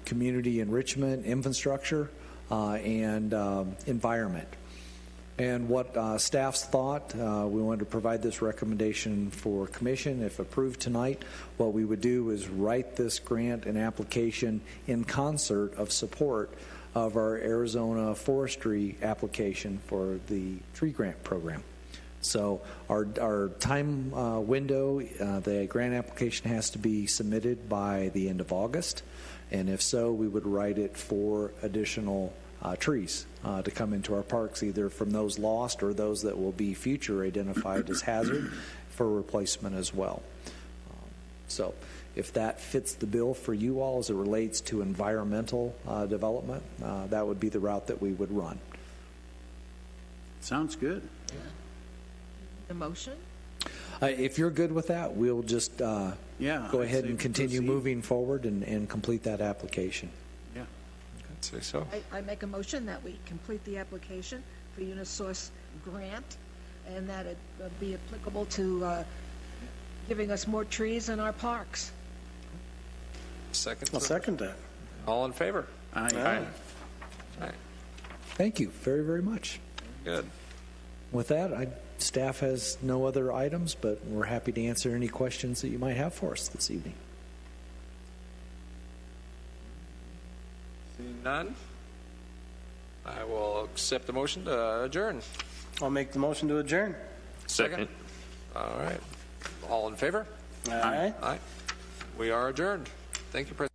community enrichment, infrastructure, and environment. And what staff's thought, we wanted to provide this recommendation for commission. If approved tonight, what we would do is write this grant and application in concert of support of our Arizona forestry application for the tree grant program. So our time window, the grant application has to be submitted by the end of August, and if so, we would write it for additional trees to come into our parks, either from those lost or those that will be future identified as hazard for replacement as well. So if that fits the bill for you all as it relates to environmental development, that would be the route that we would run. Sounds good. The motion? If you're good with that, we'll just go ahead and continue moving forward and complete that application. Yeah. I'd say so. I make a motion that we complete the application for Unisource grant and that it be applicable to giving us more trees in our parks. Second. I'll second that. All in favor? Aye. Aye. Thank you very, very much. Good. With that, staff has no other items, but we're happy to answer any questions that you might have for us this evening. Seeing none, I will accept the motion to adjourn. I'll make the motion to adjourn. Second. All right. All in favor? Aye. Aye. We are adjourned. Thank you, President.